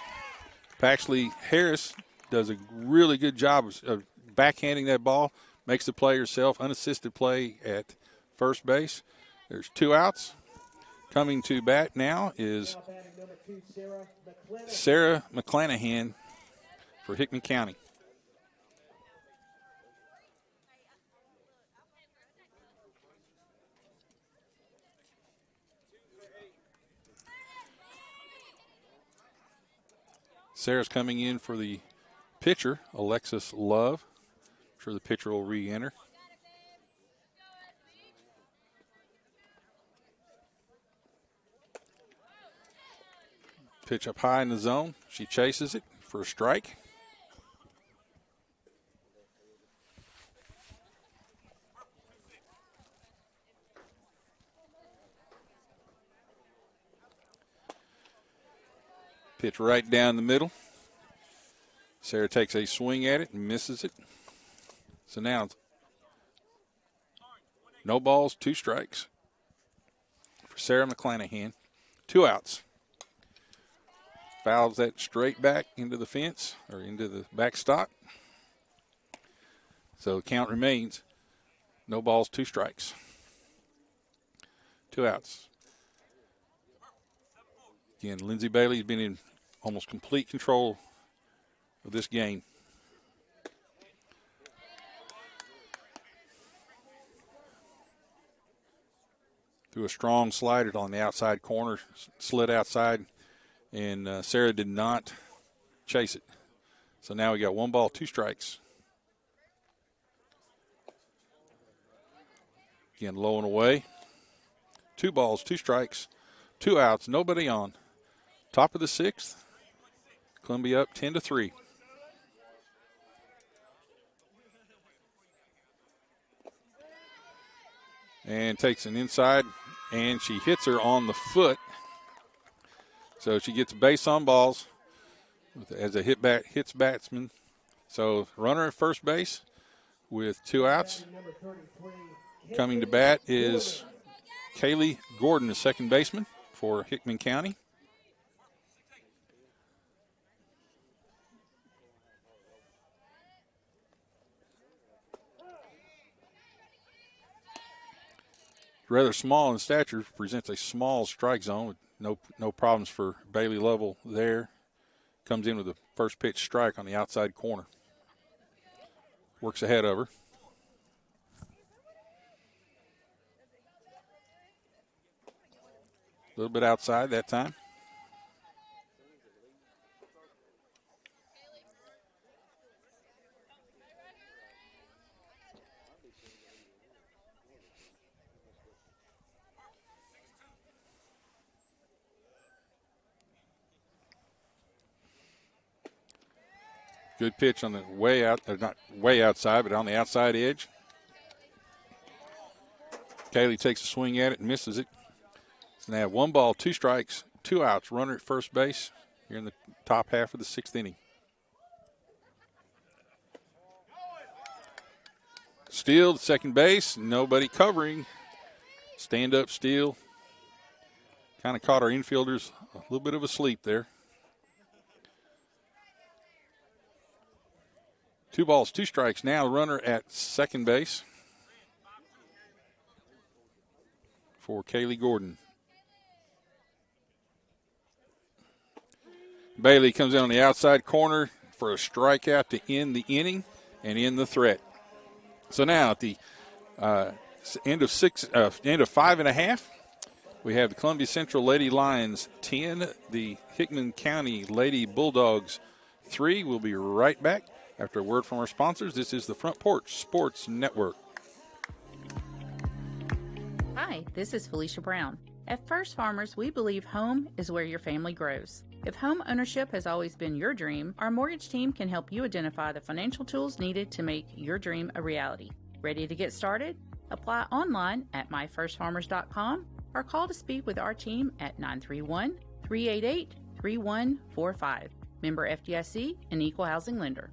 Paxley Harris does a really good job of backhanding that ball, makes the play herself, unassisted play at first base. There's 2 outs. Coming to bat now is Sarah McClanahan for Hickman County. Sarah's coming in for the pitcher, Alexis Love. I'm sure the pitcher will re-enter. Pitch up high in the zone. She chases it for a strike. Pitch right down the middle. Sarah takes a swing at it and misses it. So now it's no balls, 2 strikes for Sarah McClanahan. 2 outs. Fouls that straight back into the fence or into the backstop. So the count remains no balls, 2 strikes. 2 outs. Again, Lindsay Bailey's been in almost complete control of this game. Threw a strong slider on the outside corner, slid outside, and Sarah did not chase it. So now we got 1 ball, 2 strikes. Again, low and away. 2 balls, 2 strikes, 2 outs, nobody on. Top of the 6th, Columbia up 10-3. And takes an inside, and she hits her on the foot. So she gets a base on balls as a hits batsman. So runner at first base with 2 outs. Coming to bat is Kaylee Gordon, the second baseman for Hickman County. Rather small in stature, presents a small strike zone with no problems for Bailey Lovell there. Comes in with a first pitch strike on the outside corner. Works ahead of her. A little bit outside that time. Good pitch on the way out, not way outside, but on the outside edge. Kaylee takes a swing at it and misses it. So they have 1 ball, 2 strikes, 2 outs. Runner at first base here in the top half of the 6th inning. Steal to second base, nobody covering. Stand up steal Kind of caught our infielders a little bit of a sleep there. 2 balls, 2 strikes now. The runner at second base for Kaylee Gordon. Bailey comes in on the outside corner for a strikeout to end the inning and end the threat. So now at the end of 5.5, we have the Columbia Central Lady Lions 10, the Hickman County Lady Bulldogs 3. We'll be right back after a word from our sponsors. This is the Front Porch Sports Network. Hi, this is Felicia Brown. At First Farmers, we believe home is where your family grows. If home ownership has always been your dream, our mortgage team can help you identify the financial tools needed to make your dream a reality. Ready to get started? Apply online at myfirstfarmers.com or call to speak with our team at 931-388-3145. Member FDIC, an equal housing lender.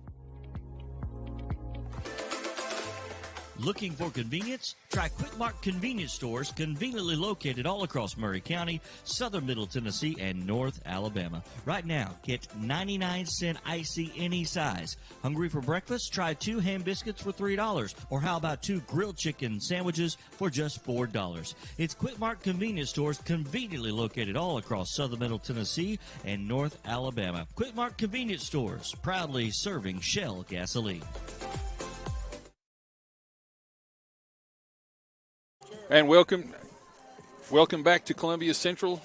Looking for convenience? Try Quick Mart convenience stores conveniently located all across Murray County, southern Middle Tennessee, and North Alabama. Right now, get 99-cent icy any size. Hungry for breakfast? Try 2 ham biscuits for $3. Or how about 2 grilled chicken sandwiches for just $4? It's Quick Mart convenience stores conveniently located all across southern Middle Tennessee and North Alabama. Quick Mart convenience stores, proudly serving Shell gasoline. And welcome back to Columbia Central.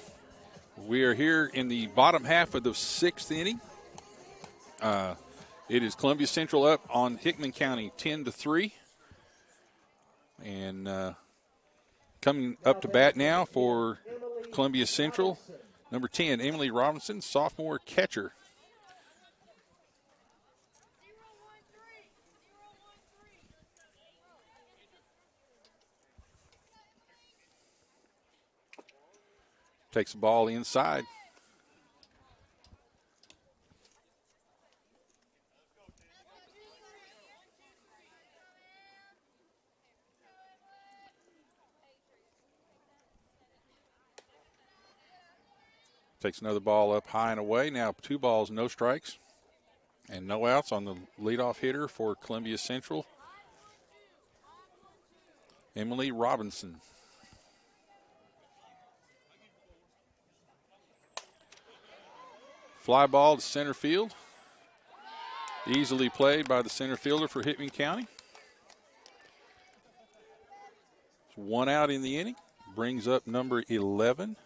We are here in the bottom half of the 6th inning. It is Columbia Central up on Hickman County 10-3. And coming up to bat now for Columbia Central, number 10, Emily Robinson, sophomore catcher. Takes the ball inside. Takes another ball up high and away. Now 2 balls, no strikes, and no outs on the leadoff hitter for Columbia Central, Emily Robinson. Fly ball to center field. Easily played by the center fielder for Hickman County. It's 1 out in the inning. Brings up number 11,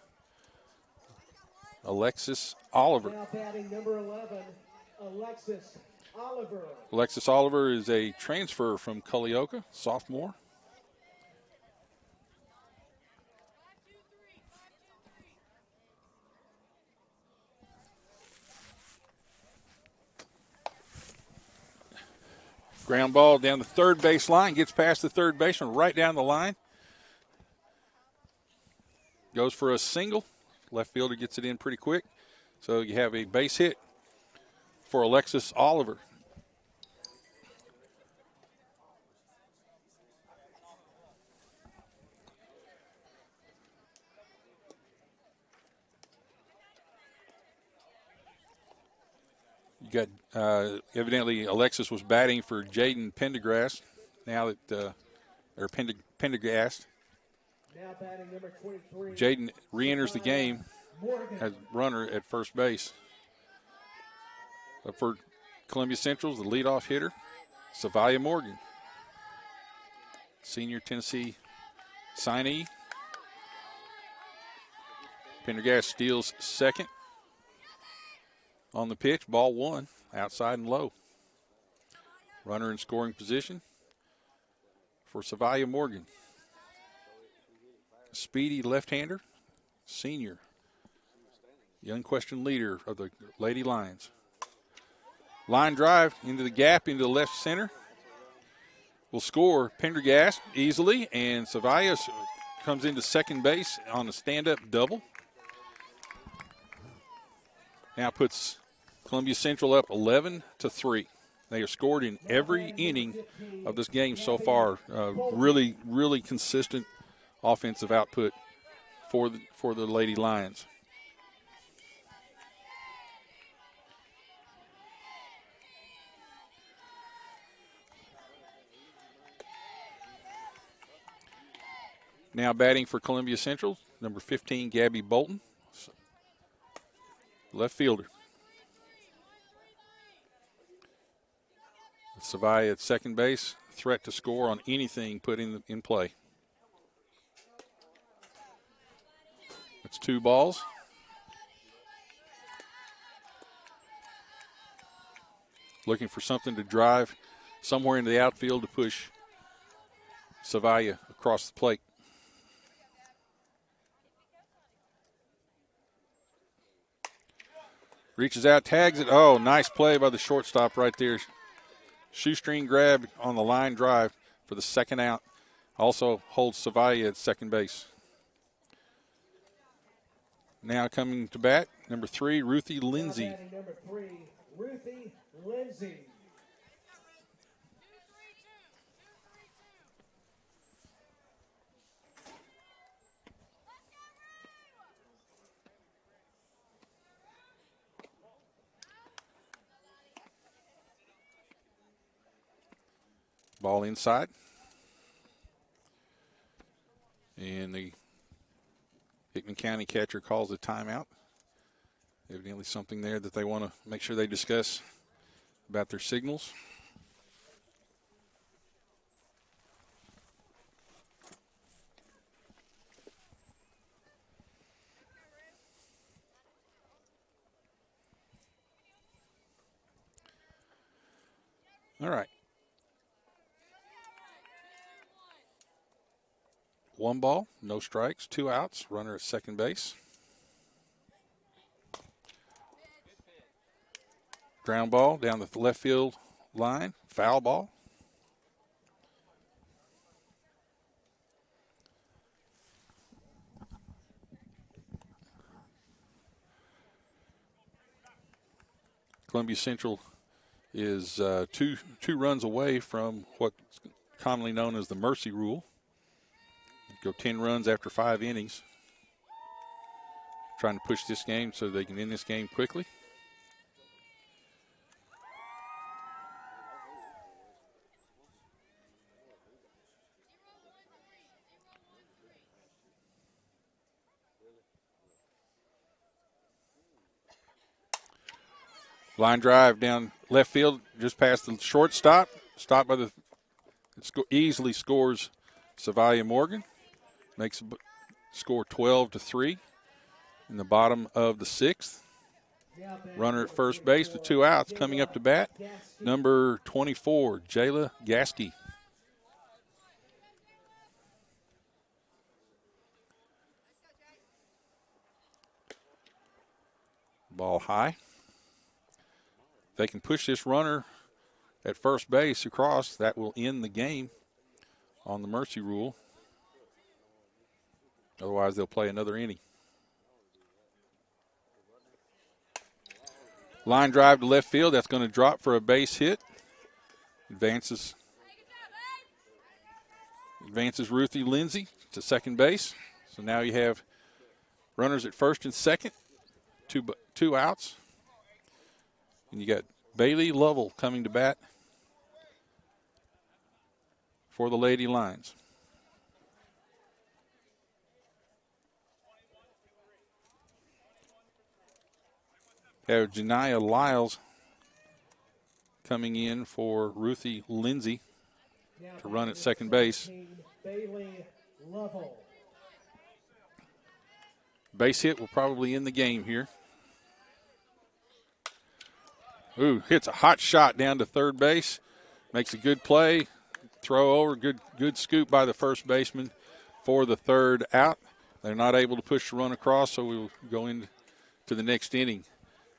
Alexis Oliver. Now batting number 11, Alexis Oliver. Alexis Oliver is a transfer from Culleoka, sophomore. Ground ball down the third base line, gets past the third baseman, right down the line. Goes for a single. Left fielder gets it in pretty quick. So you have a base hit for Alexis Oliver. You got evidently Alexis was batting for Jaden Pendergast. Now that or Pendergast. Now batting number 23. Jaden re-enters the game as runner at first base. Up for Columbia Central, the leadoff hitter, Savia Morgan, senior Tennessee signee. Pendergast steals second. On the pitch, ball 1, outside and low. Runner in scoring position for Savia Morgan. Speedy left-hander, senior, the unquestioned leader of the Lady Lions. Line drive into the gap into the left center. Will score Pendergast easily, and Savia comes into second base on a stand-up double. Now puts Columbia Central up 11-3. They have scored in every inning of this game so far. Really, really consistent offensive output for the Lady Lions. Now batting for Columbia Central, number 15, Gabby Bolton, left fielder. Savaya at second base, threat to score on anything put in play. It's 2 balls. Looking for something to drive somewhere into the outfield to push Savaya across the plate. Reaches out, tags it. Oh, nice play by the shortstop right there. Shoestring grab on the line drive for the second out. Also holds Savaya at second base. Now coming to bat, number 3, Ruthie Lindsay. Number 3, Ruthie Lindsay. Ball inside. And the Hickman County catcher calls a timeout. Evidently something there that they want to make sure they discuss about their signals. All right. 1 ball, no strikes, 2 outs, runner at second base. Ground ball down the left field line, foul ball. Columbia Central is two runs away from what's commonly known as the mercy rule. Go 10 runs after 5 innings. Trying to push this game so they can end this game quickly. Line drive down left field, just past the shortstop. Stopped by easily scores Savaya Morgan. Makes score 12-3 in the bottom of the 6th. Runner at first base with 2 outs. Coming up to bat, number 24, Jayla Gasky. Ball high. If they can push this runner at first base across, that will end the game on the mercy rule. Otherwise, they'll play another inning. Line drive to left field. That's going to drop for a base hit. Advances Ruthie Lindsay to second base. So now you have runners at first and second, two outs. And you got Bailey Lovell coming to bat for the Lady Lions. Have Janiah Lyles coming in for Ruthie Lindsay to run at second base. Bailey Lovell. Base hit will probably end the game here. Ooh, hits a hot shot down to third base. Makes a good play. Throw over, good scoop by the first baseman for the third out. They're not able to push the run across, so we will go into the next inning.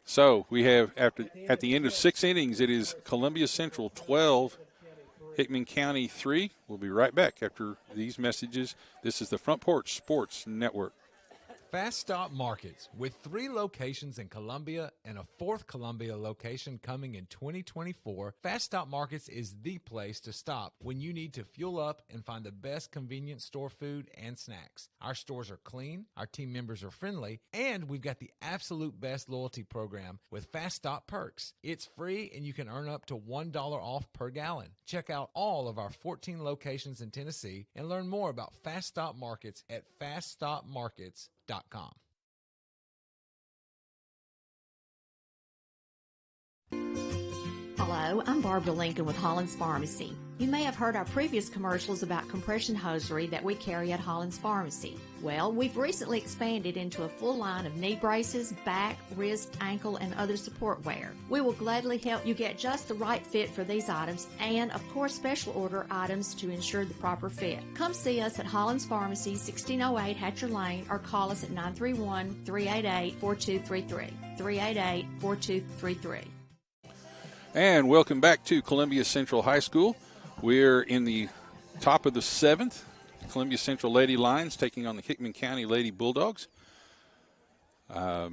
So we have, at the end of 6 innings, it is Columbia Central 12, Hickman County 3. We'll be right back after these messages. This is the Front Porch Sports Network. Fast Stop Markets, with 3 locations in Columbia and a 4th Columbia location coming in 2024, Fast Stop Markets is the place to stop when you need to fuel up and find the best convenience store food and snacks. Our stores are clean, our team members are friendly, and we've got the absolute best loyalty program with Fast Stop Perks. It's free and you can earn up to $1 off per gallon. Check out all of our 14 locations in Tennessee and learn more about Fast Stop Markets at faststopmarkets.com. Hello, I'm Barbara Lincoln with Holland's Pharmacy. You may have heard our previous commercials about compression hosiery that we carry at Holland's Pharmacy. Well, we've recently expanded into a full line of knee braces, back, wrist, ankle, and other support wear. We will gladly help you get just the right fit for these items and, of course, special order items to ensure the proper fit. Come see us at Holland's Pharmacy, 1608 Hatcher Lane, or call us at 931-388-4233. 388-4233. And welcome back to Columbia Central High School. We're in the top of the 7th. Columbia Central Lady Lions taking on the Hickman County Lady Bulldogs. Now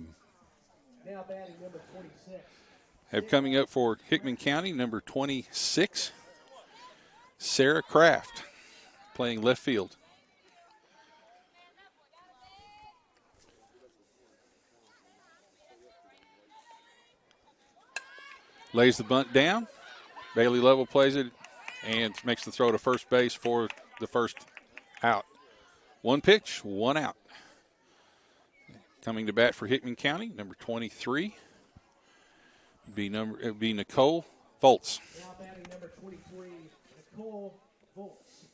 batting number 26. Have coming up for Hickman County, number 26, Sarah Kraft, playing left field. Lays the bunt down. Bailey Level plays it and makes the throw to first base for the first out. 1 pitch, 1 out. Coming to bat for Hickman County, number 23, it would be Nicole Volts. Now batting number 23, Nicole Volts.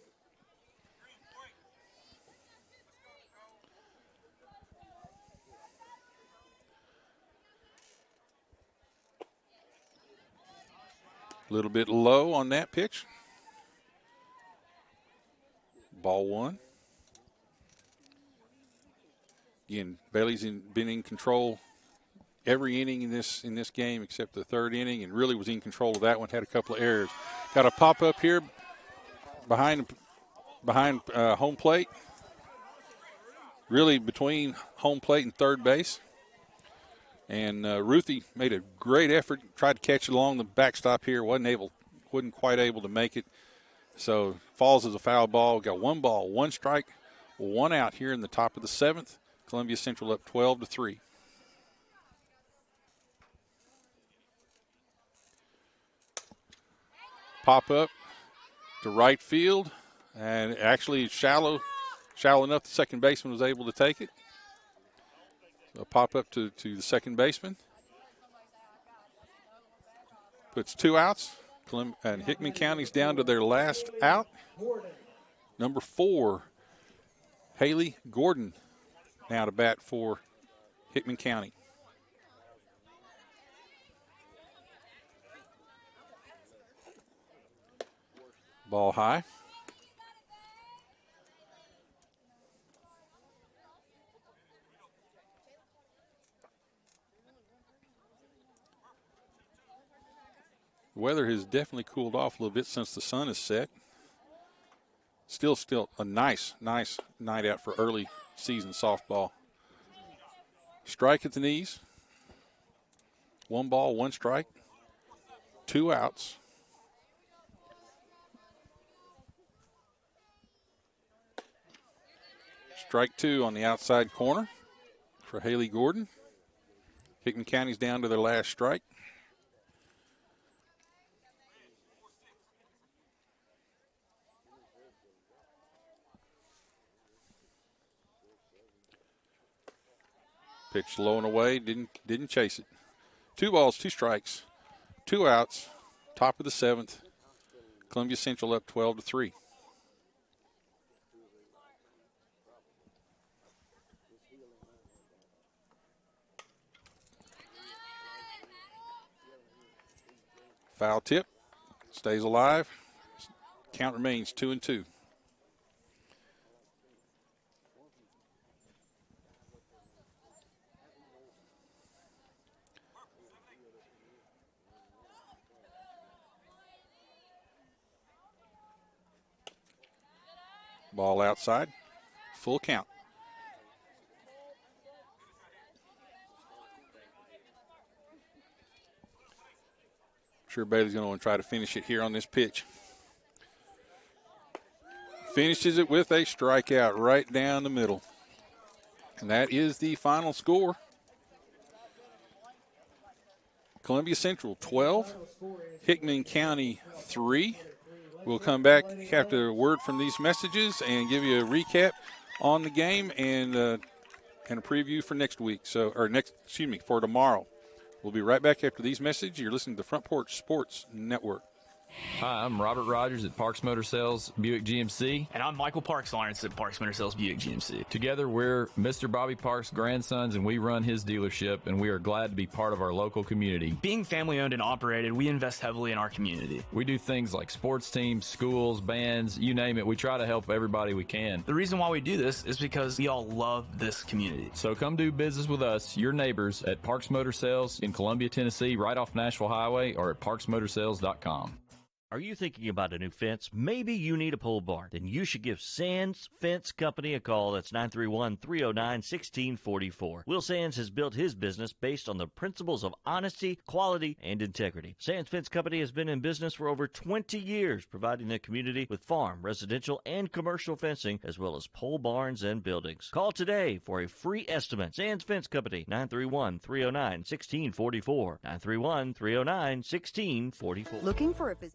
A little bit low on that pitch. Ball 1. Again, Bailey's been in control every inning in this game except the 3rd inning, and really was in control of that one. Had a couple of errors. Got a pop up here behind home plate. Really between home plate and third base. And Ruthie made a great effort, tried to catch it along the backstop here, wasn't quite able to make it. So falls as a foul ball. Got 1 ball, 1 strike, 1 out here in the top of the 7th. Columbia Central up 12-3. Pop up to right field, and actually shallow enough the second baseman was able to take it. A pop up to the second baseman. Puts 2 outs. And Hickman County's down to their last out. Number 4, Haley Gordon, now to bat for Hickman County. Ball high. The weather has definitely cooled off a little bit since the sun has set. Still a nice night out for early season softball. Strike at the knees. 1 ball, 1 strike. 2 outs. Strike 2 on the outside corner for Haley Gordon. Hickman County's down to their last strike. Pitch low and away, didn't chase it. 2 balls, 2 strikes, 2 outs, top of the 7th. Columbia Central up 12-3. Foul tip, stays alive. Count remains 2-2. Ball outside, full count. sure Bailey's going to want to try to finish it here on this pitch. Finishes it with a strikeout right down the middle. And that is the final score. Columbia Central 12, Hickman County 3. We'll come back after a word from these messages and give you a recap on the game and a preview for next week. For tomorrow. We'll be right back after these messages. You're listening to the Front Porch Sports Network. Hi, I'm Robert Rogers at Parks Motor Sales Buick GMC. And I'm Michael Parks Lawrence at Parks Motor Sales Buick GMC. Together, we're Mr. Bobby Parks' grandsons, and we run his dealership, and we are glad to be part of our local community. Being family-owned and operated, we invest heavily in our community. We do things like sports teams, schools, bands, you name it. We try to help everybody we can. The reason why we do this is because we all love this community. So come do business with us, your neighbors, at Parks Motor Sales in Columbia, Tennessee, right off Nashville Highway, or at parksmotorsales.com. Are you thinking about a new fence? Maybe you need a pole barn. Then you should give Sands Fence Company a call. That's 931-309-1644. Will Sands has built his business based on the principles of honesty, quality, and integrity. Sands Fence Company has been in business for over 20 years, providing the community with farm, residential, and commercial fencing, as well as pole barns and buildings. Call today for a free estimate. Sands Fence Company, 931-309-1644. 931-309-1644.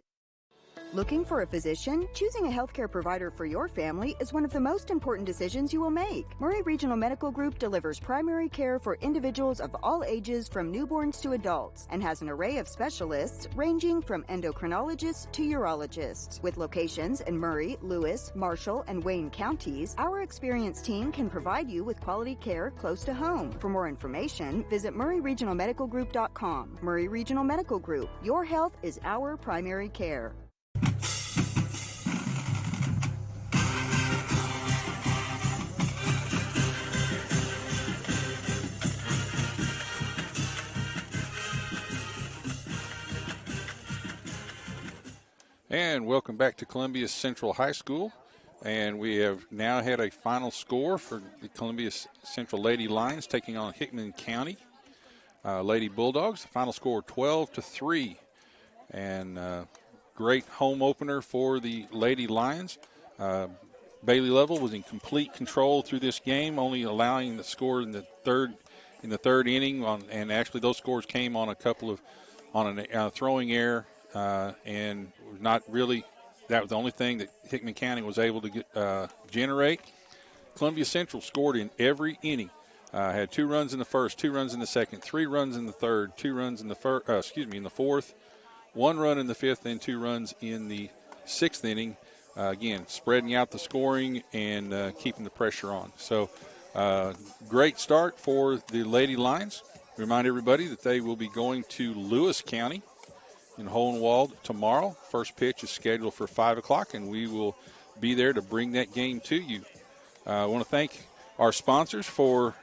Looking for a physician? Choosing a healthcare provider for your family is one of the most important decisions you will make. Murray Regional Medical Group delivers primary care for individuals of all ages from newborns to adults and has an array of specialists ranging from endocrinologists to urologists. With locations in Murray, Lewis, Marshall, and Wayne counties, our experienced team can provide you with quality care close to home. For more information, visit murrayregionalmedicalgroup.com. Murray Regional Medical Group. Your health is our primary care. And welcome back to Columbia Central High School. And we have now had a final score for the Columbia Central Lady Lions taking on Hickman County Lady Bulldogs. The final score 12-3. And great home opener for the Lady Lions. Bailey Level was in complete control through this game, only allowing the score in the third inning. And actually those scores came on a throwing error. And not really, that was the only thing that Hickman County was able to generate. Columbia Central scored in every inning. Had 2 runs in the first, 2 runs in the second, 3 runs in the third, 2 runs in the fourth, 1 run in the fifth, and 2 runs in the sixth inning. Again, spreading out the scoring and keeping the pressure on. So, great start for the Lady Lions. Remind everybody that they will be going to Lewis County in Hohenwald tomorrow. First pitch is scheduled for 5 o'clock, and we will be there to bring that game to you. I want to thank our sponsors for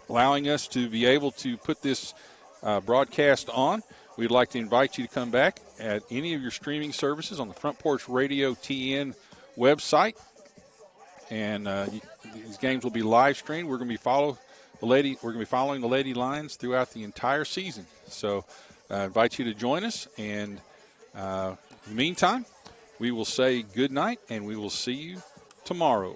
allowing us to be able to put this broadcast on. We'd like to invite you to come back at any of your streaming services on the Front Porch Radio TN website. And these games will be live streamed. We're going to be following the Lady Lions throughout the entire season. So I invite you to join us. And in the meantime, we will say good night, and we will see you tomorrow.